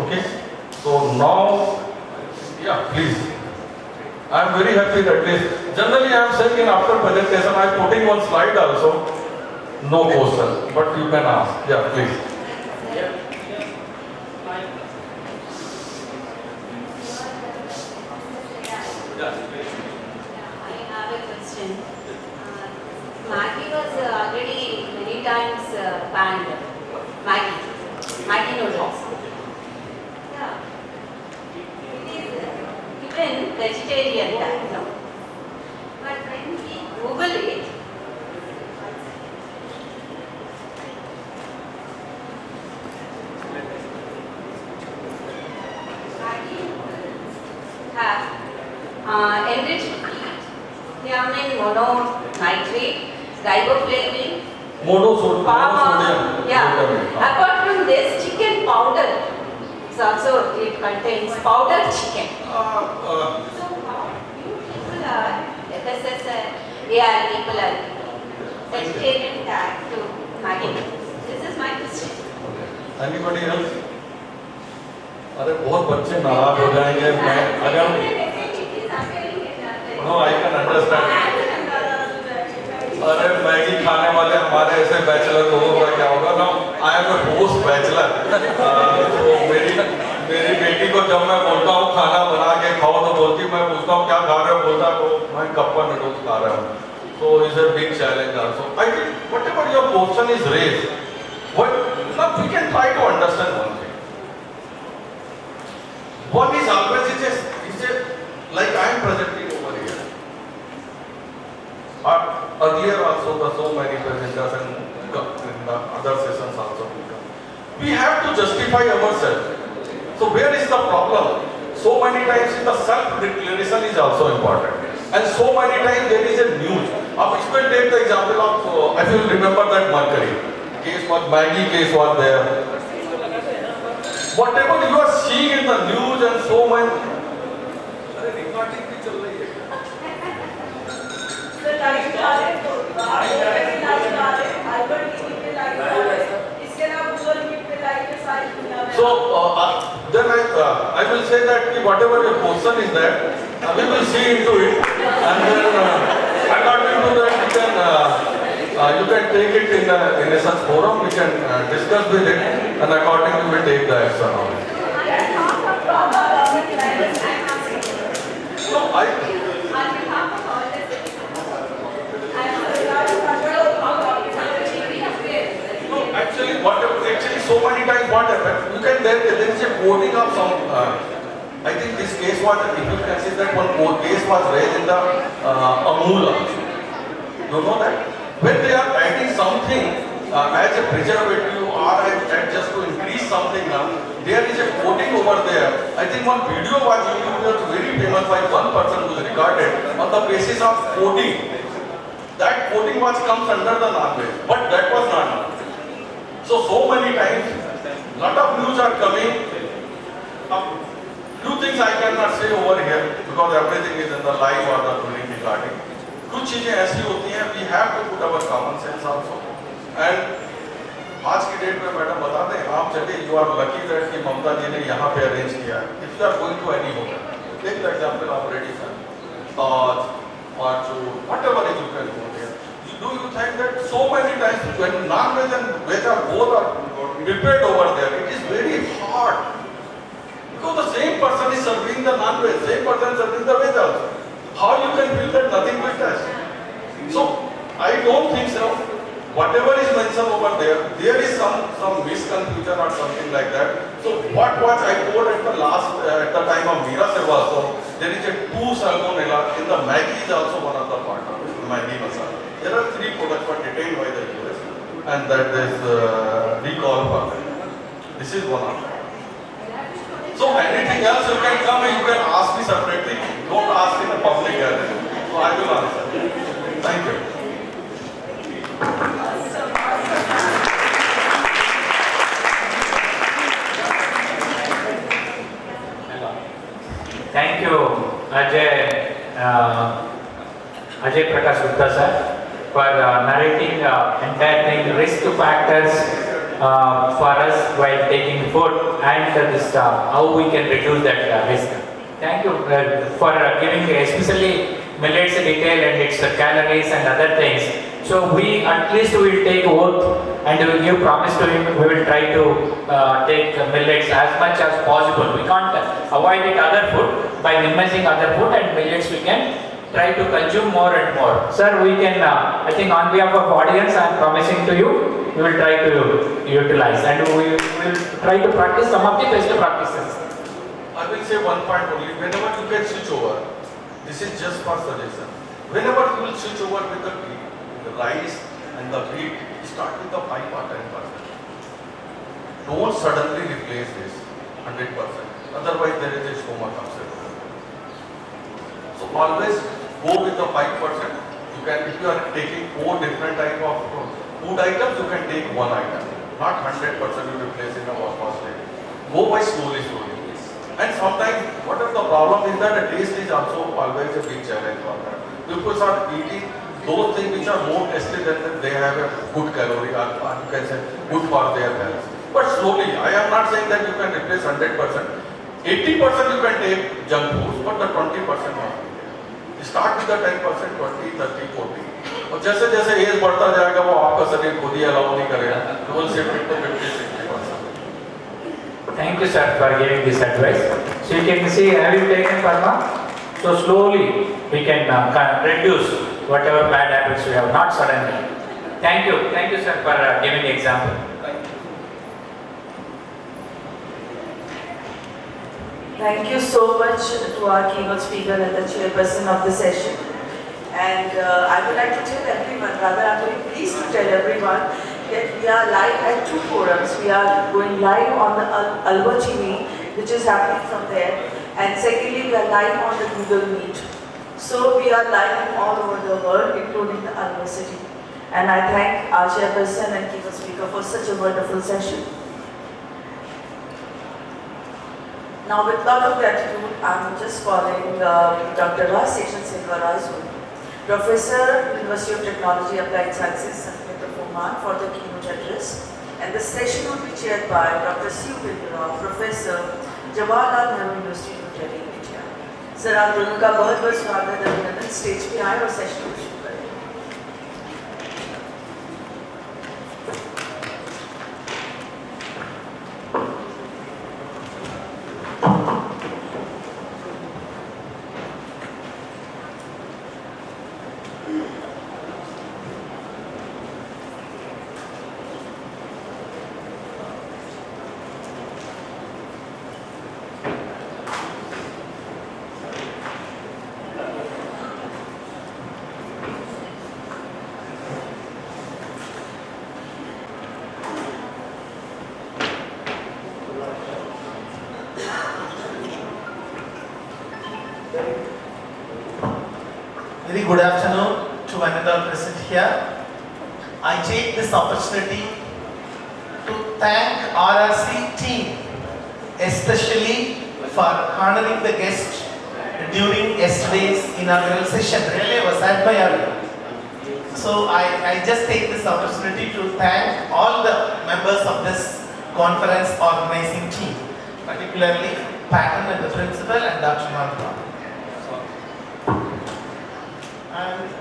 Okay? So now, yeah, please. I am very happy that this. Generally, I am saying in after presentation, I am putting one slide also. No question, but you can ask. Yeah, please. Maggi was already many times banned. Maggi noodles. Yeah. It is even vegetarian type, no? But when we Google it, Maggi noodles have enriched wheat, thiamine, mononitrate, riboflavin, Monosodium. yeah. Apart from this, chicken powder is also, it contains powdered chicken. So how you people are FSSR, AR people are vegetarian tag to Maggi. This is my question. Anybody else? अरे बहुत बच्चे नाराज हो जाएंगे. मैं अगर no, I can understand. अरे Maggi खाने वाले हमारे ऐसे बैचलर लोगों का क्या होगा ना, I am a post bachelor. तो मेरी बेटी को जब मैं बोलता हूँ खाना बना के खाओ तो बोलती, मैं पूछता हूँ क्या खा रहे हो, बोलता है मैं कप्पा नूडल्स खा रहा हूँ। So it's a big challenge also. I think whatever your question is raised, now we can try to understand one thing. One is always like I am presenting over here. Earlier also the so many presenters and in the other sessions also. We have to justify ourselves. So where is the problem? So many times the self-declaration is also important. And so many times there is a news. If you take the example of, if you remember that Mercury case, was Maggie case was there. Whatever you are seeing in the news and so many. So then I will say that whatever your question is that we will see into it, and then according to that you can take it in a such forum. We can discuss with it, and accordingly we take the action on it. So actually so many times what happens, you can there is a quoting of some. I think this case was, if you can see that one case was raised in the Amul. You know that when they are adding something as a preservative or as just to increase something, there is a quoting over there. I think one video was very famous by one person who is recorded on the basis of quoting. That quoting was comes under the non-veg, but that was not. So many times, lot of news are coming. Few things I cannot say over here because everything is in the live or the during recording. कुछ चीजें ऐसी होती हैं, we have to put our common sense also. And आज की date में madam बता दें, आप चलिए, you are lucky that कि ममता जी ने यहाँ पे arrange किया है. If you are going to any hotel, take the example of Radisson, Taj, Fortune, whatever you can go there. Do you think that so many times when non-veg and veg are both are prepared over there, it is very hard. Because the same person is serving the non-veg, same person is serving the veg also. How you can feel that nothing will touch? So I don't think so. Whatever is mentioned over there, there is some misconfusion or something like that. So what I told at the time of Meera Seva, so there is a 2 salmonella in the Maggi is also one of the part of it, Maggi masala. There are 3 products were detained by the US, and that is recall for them. This is one of them. So anything else you can come and you can ask me separately. Don't ask in a public gathering. So I will answer. Thank you. Thank you, Ajay Prakash Gupta sir, for narrating entire thing, risk factors for us while taking food, and this how we can reduce that risk. Thank you for giving especially millets detail and its calories and other things. So we at least will take oath and we will give promise to him. We will try to take millets as much as possible. We can't avoid it other food. By minimizing other food and millets, we can try to consume more and more. Sir, we can, I think on behalf of audience, I am promising to you, we will try to utilize and we will try to practice some of the best practices. I will say one point only. Whenever you can switch over, this is just for suggestion. Whenever you will switch over with the rice and the wheat, start with the 5 or 10%. Don't suddenly replace this 100%. Otherwise, there is a stomach upset. So always go with the 5%. You can, if you are taking 4 different type of food items, you can take 1 item. Not 100% you replace in a first day. Go by slowly. And sometimes, whatever the problem is that the taste is also always a big challenge for that. People are eating those things which are more tasty than they have a good calorie or you can say good for their health. But slowly, I am not saying that you can replace 100%. 80% you can take junk foods, but the 20% not. Start with the 10%, 20, 30, 40. और जैसे जैसे as बढ़ता जाएगा वो आपका शरीर खुद ही allow नहीं करेगा, you will shift it to 50-60%. Thank you, sir, for giving this advice. So you can see, have you taken Parma? So slowly we can reduce whatever bad habits we have, not suddenly. Thank you, sir, for giving example. Thank you so much to our keynote speaker and the chairperson of the session. And I would like to tell everyone, rather I'm very pleased to tell everyone that we are live at 2 forums. We are going live on the Alva TV, which is happening from there. And secondly, we are live on the Google Meet. So we are live all over the world, including the Alva city. And I thank our chairperson and keynote speaker for such a wonderful session. Now, with a lot of gratitude, I'm just calling Dr. Raseshan Silvarazu, Professor, University of Technology, Applied Sciences, Sanskrit Oman, for the keynote address. And the session will be chaired by Dr. Siu Bindra, Professor, Jawaharlal Nehru University, New Delhi, India. Sir, आप दोनों का बहुत-बहुत स्वागत है, अभिनंदन, stage पे आए और सेशन को शुरू करें। Very good afternoon to one and all present here. I take this opportunity to thank RRC team, especially for honoring the guest during yesterday's inaugural session. Really, I was admired. So I just take this opportunity to thank all the members of this conference organizing team, particularly Patton and the principal and Dr. Mantha.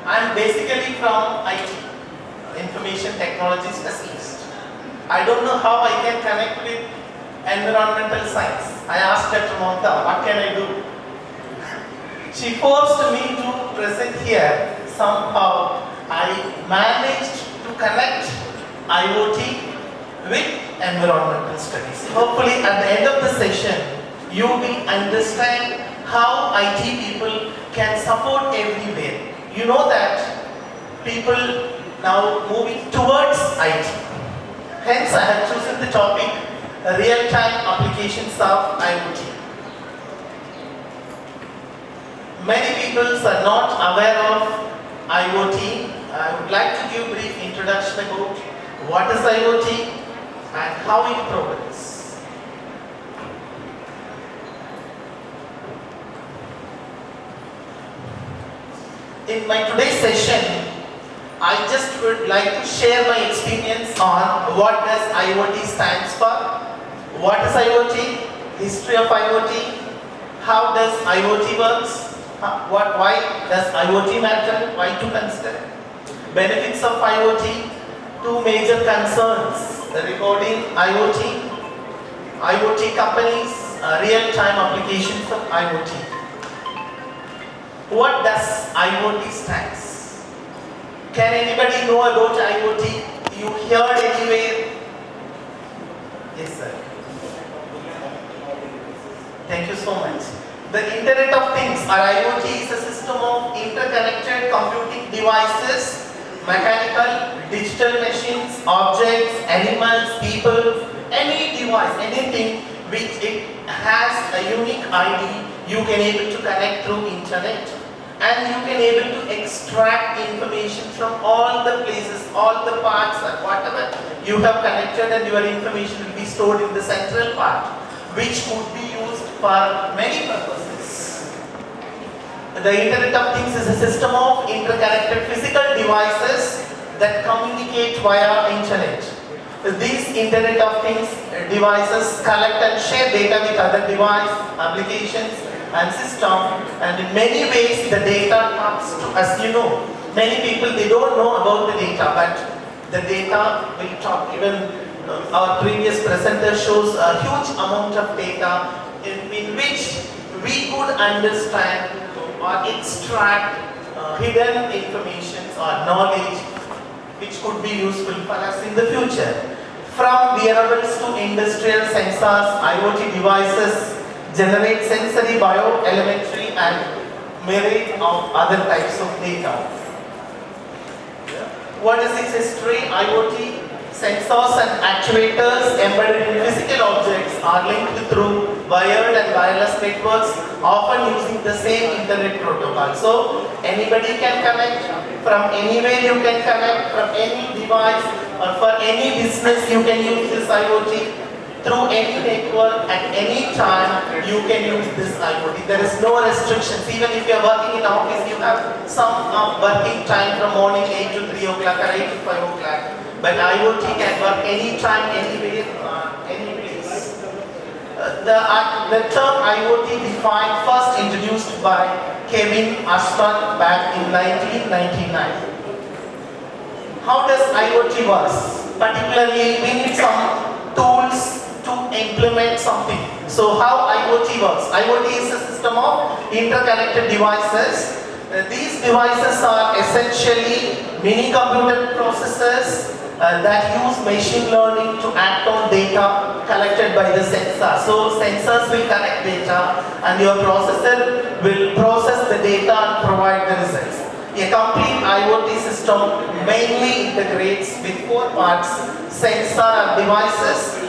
I'm basically from IT, Information Technology Specialist. I don't know how I can connect with environmental science. I asked Dr. Mantha, what can I do? She forced me to present here. Somehow I managed to connect IoT with environmental studies. Hopefully at the end of the session, you will understand how IT people can support everywhere. You know that people now moving towards IT. Hence, I have chosen the topic real-time applications of IoT. Many people are not aware of IoT. I would like to give a brief introduction about what is IoT and how it progresses. In my today's session, I just would like to share my experience on what does IoT stands for, what is IoT, history of IoT, how does IoT works, why does IoT matter, why to consider, benefits of IoT, two major concerns regarding IoT, IoT companies, real-time applications of IoT. What does IoT stands? Can anybody know about IoT? You heard anywhere? Yes, sir. Thank you so much. The Internet of Things, or IoT, is a system of interconnected computing devices, mechanical, digital machines, objects, animals, people, any device, anything which it has a unique ID, you can able to connect through internet. And you can able to extract information from all the places, all the parts, and whatever you have connected, and your information will be stored in the central part, which could be used for many purposes. The Internet of Things is a system of interconnected physical devices that communicate via internet. These Internet of Things devices collect and share data with other device, applications, and system, and in many ways the data comes to us, Many people, they don't know about the data, but the data will talk. Even our previous presenter shows a huge amount of data in which we could understand or extract hidden information or knowledge which could be useful for us in the future. From wearables to industrial sensors, IoT devices generate sensory, bioelementary and myriad of other types of data. What is its history? IoT sensors and actuators embedded in physical objects are linked through wired and wireless networks, often using the same internet protocol. So anybody can connect, from anywhere you can connect, from any device or for any business you can use this IoT. Through any network at any time you can use this IoT. There is no restrictions. Even if you are working in office, you have some working time from morning 8 to 3 o'clock or 8 to 5 o'clock. But IoT can work anytime, anywhere, any place. The term IoT defined first introduced by Kevin Ashton back in 1999. How does IoT work? Particularly, we need some tools to implement something. So how IoT works? IoT is a system of interconnected devices. These devices are essentially mini computer processors that use machine learning to act on data collected by the sensor. So sensors will collect data and your processor will process the data and provide the results. A complete IoT system mainly integrates with 4 parts: sensor and devices,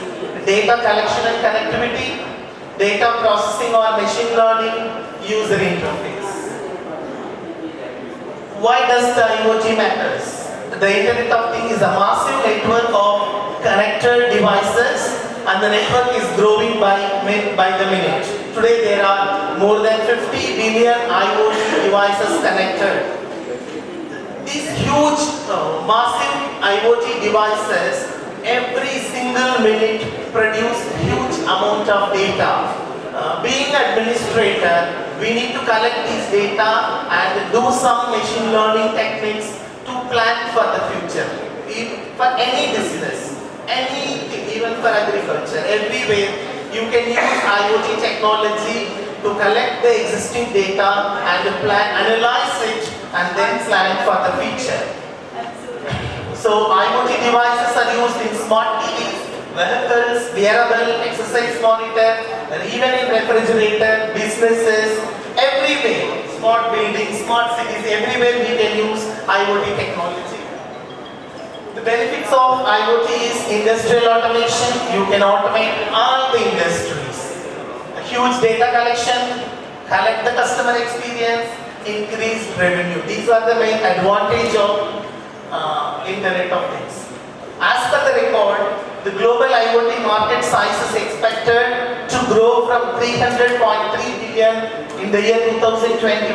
data collection and connectivity, data processing or machine learning, user interface. Why does the IoT matters? The Internet of Things is a massive network of connected devices, and the network is growing by the minute. Today there are more than 50 billion IoT devices connected. These huge, massive IoT devices every single minute produce huge amount of data. Being administrator, we need to collect these data and do some machine learning techniques to plan for the future. For any business, anything, even for agriculture, everywhere you can use IoT technology to collect the existing data and analyze it and then plan for the future. So IoT devices are used in smart TVs, vehicles, wearable, exercise monitor, and even in refrigerator, businesses, everywhere. Smart buildings, smart cities, everywhere we can use IoT technology. The benefits of IoT is industrial automation. You can automate all the industries. A huge data collection, collect the customer experience, increased revenue. These are the main advantage of Internet of Things. As per the record, the global IoT market size is expected to grow from 300.3 billion in the year 2021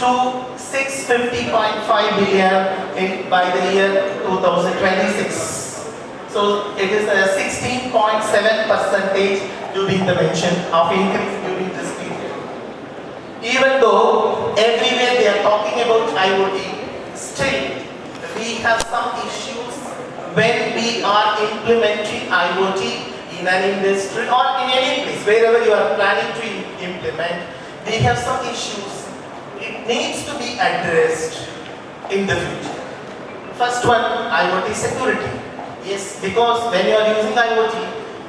to 650.5 billion by the year 2026. So it is a 16.7% during the mention of increase during this period. Even though everywhere they are talking about IoT, still we have some issues when we are implementing IoT in an industry or in any place, wherever you are planning to implement, we have some issues. It needs to be addressed in the future. First one, IoT security. Yes, because when you are using IoT,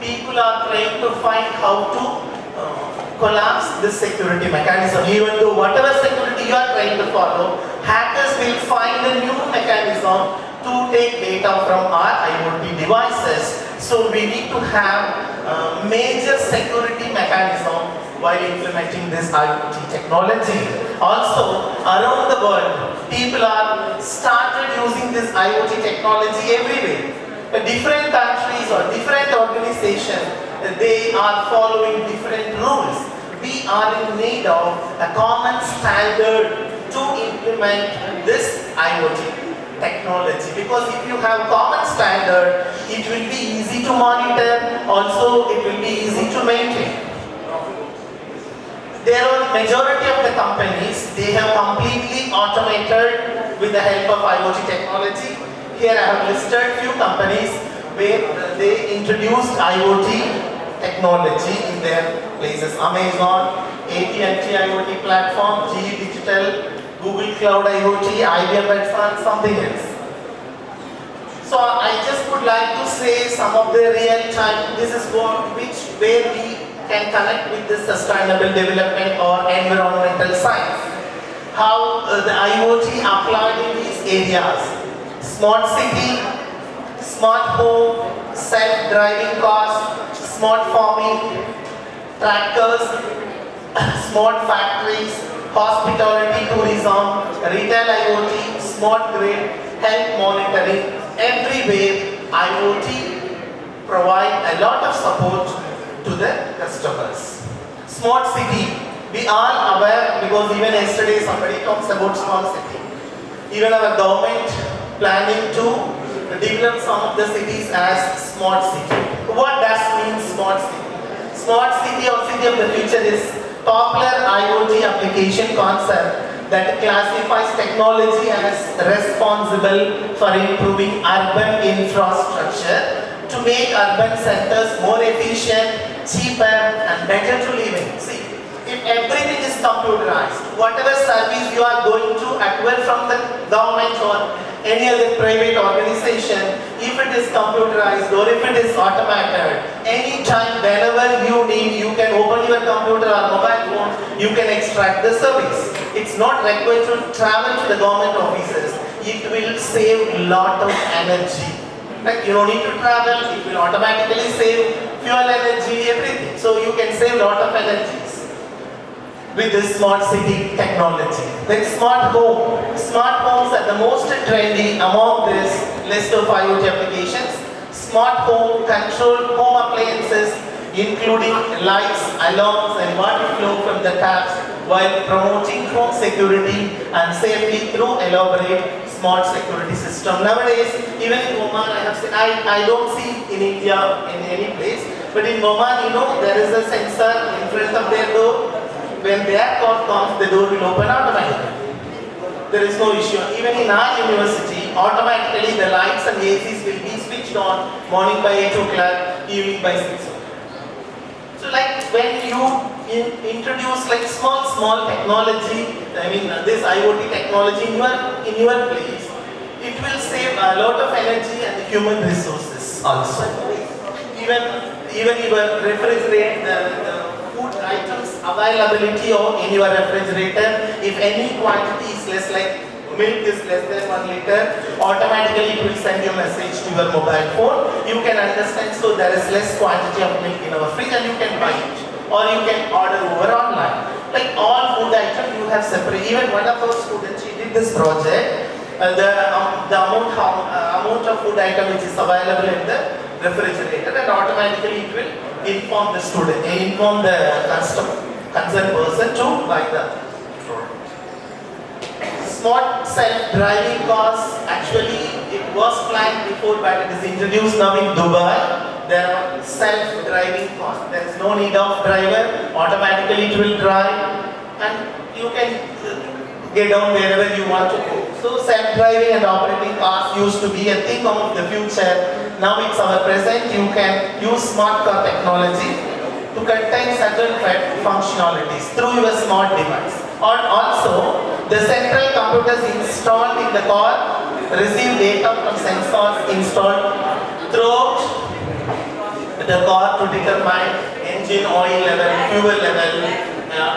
people are trying to find how to collapse this security mechanism. Even though whatever security you are trying to follow, hackers will find a new mechanism to take data from our IoT devices. So we need to have a major security mechanism while implementing this IoT technology. Also, around the world, people are started using this IoT technology everywhere. Different countries or different organizations, they are following different rules. We are in need of a common standard to implement this IoT technology, because if you have common standard, it will be easy to monitor, also it will be easy to maintain. There are majority of the companies, they have completely automated with the help of IoT technology. Here I have listed few companies where they introduced IoT technology in their places. Amazon, AT&T IoT platform, GE Digital, Google Cloud IoT, IBM Advanced, something else. So I just would like to say some of the real time, this is where we can connect with the sustainable development or environmental science. How the IoT applied in these areas. Smart city, smart home, self-driving cars, smart farming, tractors, smart factories, hospitality, tourism, retail IoT, smart grid, health monitoring. Everywhere IoT provide a lot of support to the customers. Smart city, we are aware because even yesterday somebody talks about smart city. Even our government planning to develop some of the cities as smart city. What does mean smart city? Smart city or city of the future is popular IoT application concept that classifies technology as responsible for improving urban infrastructure to make urban centers more efficient, cheaper and better to live in. See, if everything is computerized, whatever service you are going to acquire from the government or any other private organization, if it is computerized or if it is automated, anytime whenever you need, you can open your computer or mobile phone, you can extract the service. It's not required to travel to the government offices. It will save a lot of energy. Like you don't need to travel, it will automatically save fuel energy, everything. So you can save a lot of energies with this smart city technology. Like smart home. Smart homes are the most trendy among this list of IoT applications. Smart home control home appliances including lights, alarms and water flow from the taps while promoting home security and safety through elaborate smart security system. Nowadays, even in Oman, I don't see in India in any place, but in Oman, you know, there is a sensor in front of their door. When their call comes, the door will open automatically. There is no issue. Even in our university, automatically the lights and ACs will be switched on morning by 8 o'clock, evening by 6 o'clock. So like when you introduce like small technology, I mean this IoT technology in your place, it will save a lot of energy and human resources also. Even your refrigerator, the food items availability in your refrigerator, if any quantity is less, like milk is less than 1 liter, automatically it will send you a message to your mobile phone. You can understand, so there is less quantity of milk in our fridge and you can buy it. Or you can order over online. Like all food items you have separate. Even one of our students, she did this project. The amount of food item which is available in the refrigerator, and automatically it will inform the student, inform the concerned person to buy the product. Smart self-driving cars, actually it was planned before but it is introduced now in Dubai. There are self-driving cars. There is no need of driver, automatically it will drive and you can get down wherever you want to go. So self-driving and operating cars used to be a thing of the future. Now it's our present. You can use smart car technology to contain certain functionalities through your smart device. Or also, the central computers installed in the car receive data from sensors installed throughout the car to determine engine oil level, fuel level,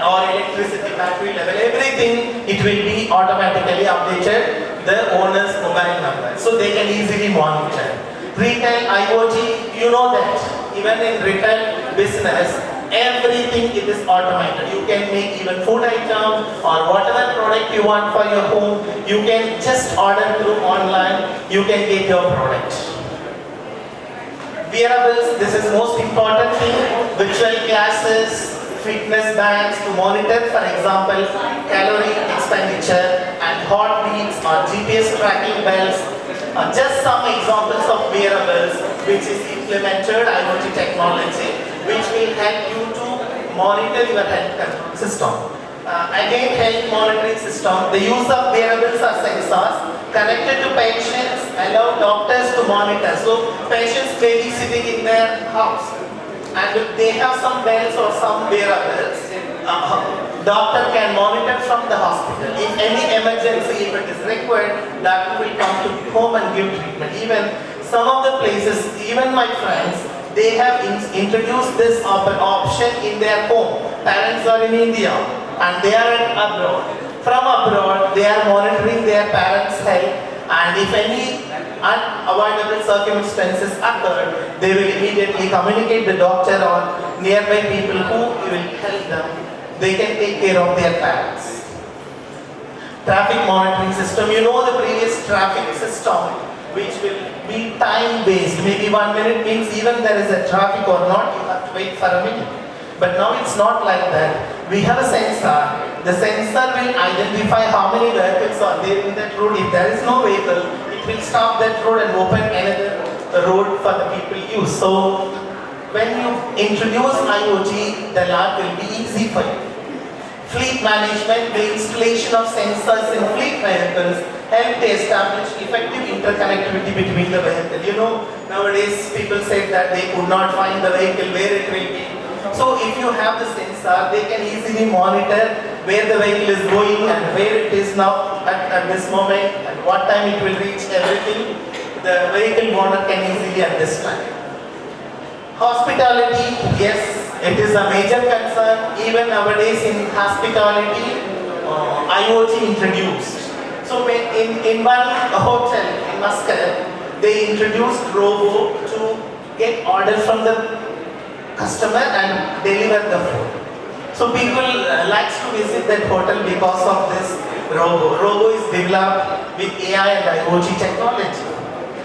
or electricity battery level, everything, it will be automatically updated the owner's mobile number. So they can easily monitor. Retail IoT, you know that even in retail business, everything it is automated. You can make even food items or whatever product you want for your home, you can just order through online, you can get your product. Wearables, this is most important thing, virtual classes, fitness bands to monitor, for example, calorie expenditure and heartbeats or GPS tracking bells. Just some examples of wearables which is implemented IoT technology which will help you to monitor your health control system. again, health monitoring system. The use of wearables or sensors connected to patients allow doctors to monitor. So patients may be sitting in their house and if they have some bells or some wearables, doctor can monitor from the hospital. If any emergency, if it is required, doctor will come to home and give treatment. Even some of the places, even my friends, they have introduced this option in their home. Parents are in India and they are abroad. From abroad, they are monitoring their parents' health, and if any unavoidable circumstances occur, they will immediately communicate the doctor or nearby people who will help them. They can take care of their parents. Traffic monitoring system. You know the previous traffic system, which will be time-based. Maybe 1 minute means even there is a traffic or not, you have to wait for a minute. But now it's not like that. We have a sensor. The sensor will identify how many vehicles are there in that road. If there is no vehicle, it will stop that road and open another road for the people use. So when you introduce IoT, the lab will be easy for you. Fleet management, the installation of sensors in fleet vehicles help to establish effective interconnectivity between the vehicle. You know, nowadays people say that they could not find the vehicle where it will be. So if you have the sensor, they can easily monitor where the vehicle is going and where it is now at this moment and what time it will reach, everything. The vehicle owner can easily understand. Hospitality, yes, it is a major concern. Even nowadays in hospitality, IoT introduced. So in one hotel in Muscat, they introduced Robo to get orders from the customer and deliver the food. So people likes to visit that hotel because of this Robo. Robo is developed with AI and IoT technology.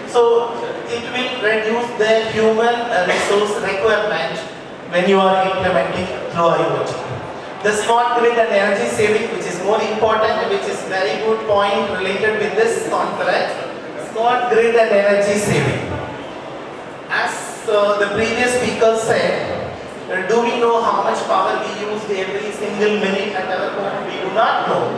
So it will reduce the human resource requirement when you are implementing through IoT. The smart grid and energy saving, which is more important, which is very good point related with this conference. Smart grid and energy saving. As the previous speaker said, do we know how much power we use every single minute at our home? We do not know.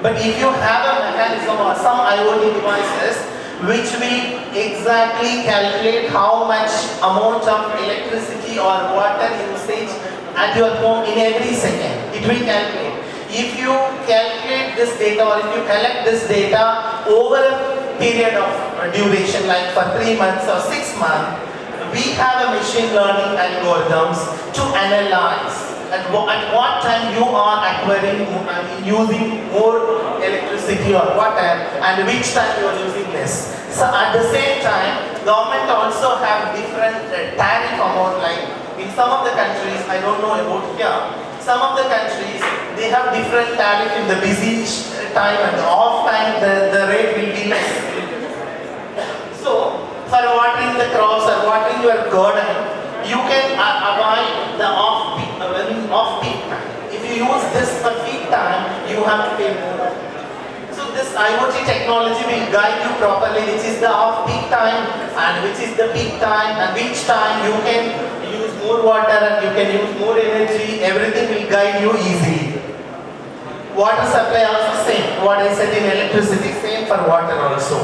But if you have a mechanism or some IoT devices which will exactly calculate how much amount of electricity or water usage at your home in every second, it will calculate. If you calculate this data or if you collect this data over a period of duration like for 3 months or 6 months, we have a machine learning algorithms to analyze at what time you are acquiring and using more electricity or water and which time you are using less. So at the same time, government also have different tariff amount, like in some of the countries, I don't know about here, some of the countries, they have different tariff in the busy time and off time, the rate will be less. So, for watering the crops or watering your garden, you can avoid the off-peak time. If you use this for peak time, you have to pay more. So this IoT technology will guide you properly which is the off-peak time and which is the peak time and which time you can use more water and you can use more energy. Everything will guide you easily. Water supply also same. What I said in electricity, same for water also.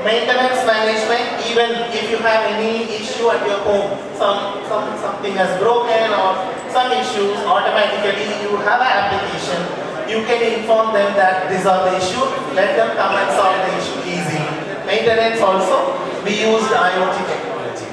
Maintenance management, even if you have any issue at your home, something has broken or some issues, automatically you have an application. You can inform them that these are the issue, let them come and solve the issue easily. Maintenance also, we use the IoT technology.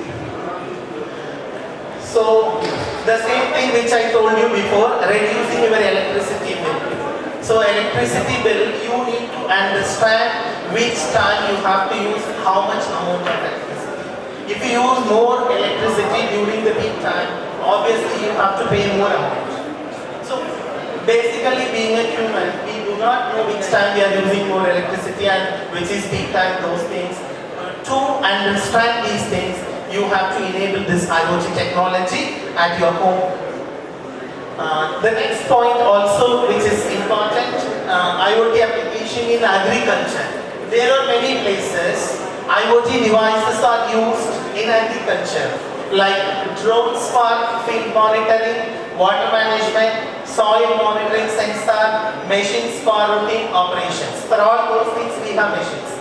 So, the same thing which I told you before, reducing your electricity bill. So electricity bill, you need to understand which time you have to use how much amount of electricity. If you use more electricity during the peak time, obviously you have to pay more amount. So basically being a human, we do not know which time we are using more electricity and which is peak time, those things. To understand these things, you have to enable this IoT technology at your home. The next point also which is important, IoT application in agriculture. There are many places IoT devices are used in agriculture, like drones for field monitoring, water management, soil monitoring sensor, machines for routine operations. For all those things we have machines.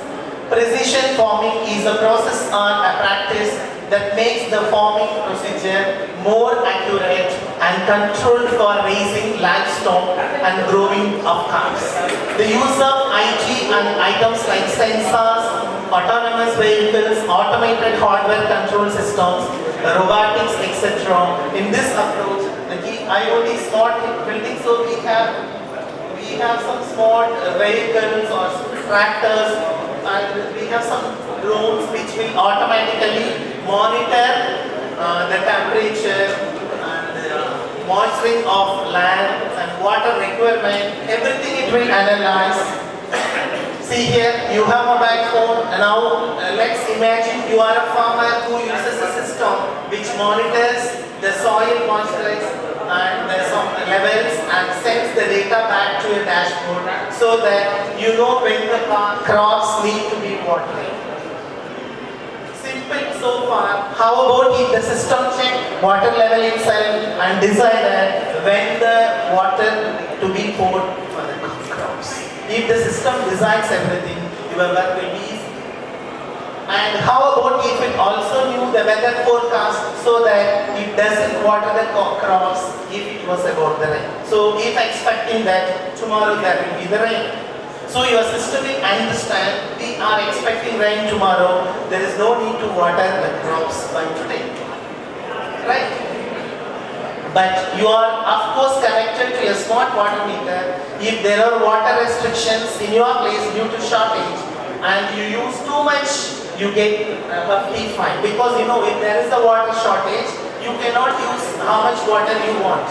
Precision farming is a process or a practice that makes the farming procedure more accurate and controlled for raising livestock and growing of crops. The use of IT and items like sensors, autonomous vehicles, automated hardware control systems, robotics, etc. In this approach, the key IoT smart building, so we have some smart vehicles or tractors, and we have some drones which will automatically monitor the temperature and moisturing of land and water requirement, everything it will analyze. See here, you have a mobile phone, and now let's imagine you are a farmer who uses a system which monitors the soil moisture and the levels and sends the data back to a dashboard so that you know when the crops need to be watered. Simple so far. How about if the system check water level itself and decided when the water to be poured for the crops? If the system decides everything, your work will be easy. And how about if it also knew the weather forecast so that it doesn't water the crops if it was about the rain. So if expecting that tomorrow there will be the rain. So your system will understand we are expecting rain tomorrow, there is no need to water the crops by today. Right? But you are of course connected to a smart water meter. If there are water restrictions in your place due to shortage and you use too much, you get a fee fine. Because you know if there is a water shortage, you cannot use how much water you want.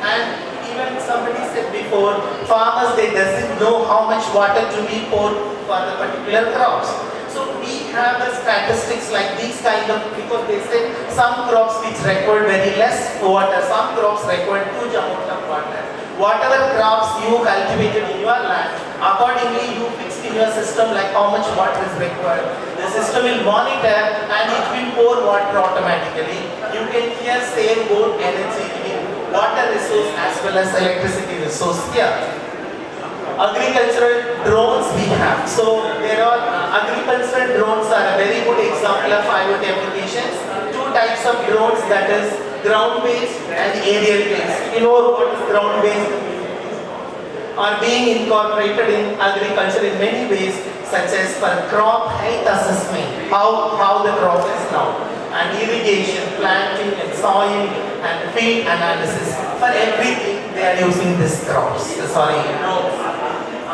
And even somebody said before, farmers they doesn't know how much water to be poured for the particular crops. So we have the statistics like these kind of, because they say some crops which require very less water, some crops require huge amount of water. Whatever crops you cultivated in your land, accordingly you fixed in your system like how much water is required. The system will monitor and it will pour water automatically. You can here save both energy in water resource as well as electricity resource here. Agricultural drones we have. So there are agricultural drones are a very good example of IoT applications. Two types of drones, that is ground-based and aerial-based. You know what is ground-based? Are being incorporated in agriculture in many ways, such as for crop health assessment, how the crop is now, and irrigation, planting and soil and field analysis. For everything they are using these drones.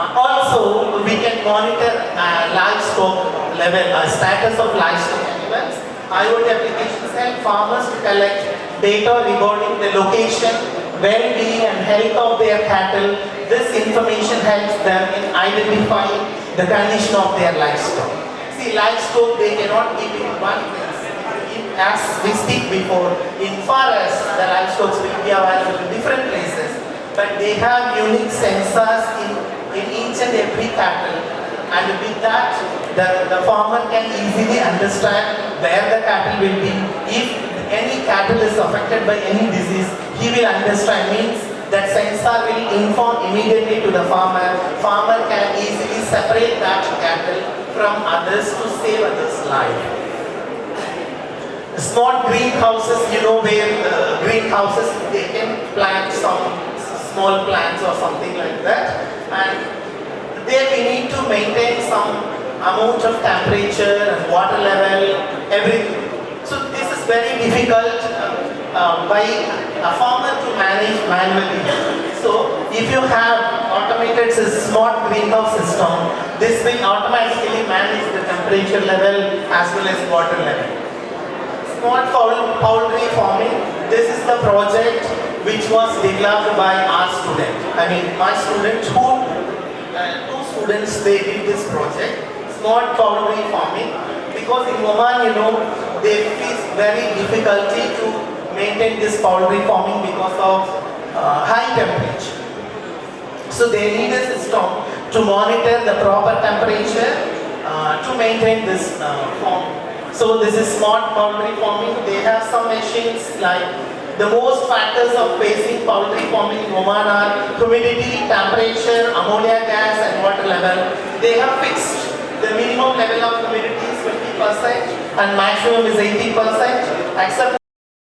Also, we can monitor livestock level, status of livestock animals. IoT applications help farmers to collect data regarding the location, well-being and health of their cattle. This information helps them in identifying the condition of their livestock. See, livestock they cannot keep in one place. As we speak before, in forests the livestock will be available in different places, but they have unique sensors in each and every cattle, and with that the farmer can easily understand where the cattle will be. If any cattle is affected by any disease, he will understand, means that sensor will inform immediately to the farmer. Farmer can easily separate that cattle from others to save others' life. Small greenhouses, you know where greenhouses they can plant some small plants or something like that, and there we need to maintain some amount of temperature and water level, everything. So this is very difficult by a farmer to manage manually. So if you have automated smart greenhouse system, this will automatically manage the temperature level as well as water level. Smart poultry farming, this is the project which was developed by our student. I mean my student, two students they did this project, smart poultry farming, because in Oman you know they face very difficulty to maintain this poultry farming because of high temperature. So they need a system to monitor the proper temperature to maintain this farm. So this is smart poultry farming. They have some machines like the most factors of facing poultry farming in Oman are humidity, temperature, ammonia gas and water level. They have fixed the minimum level of humidity is 50% and maximum is 80%. Except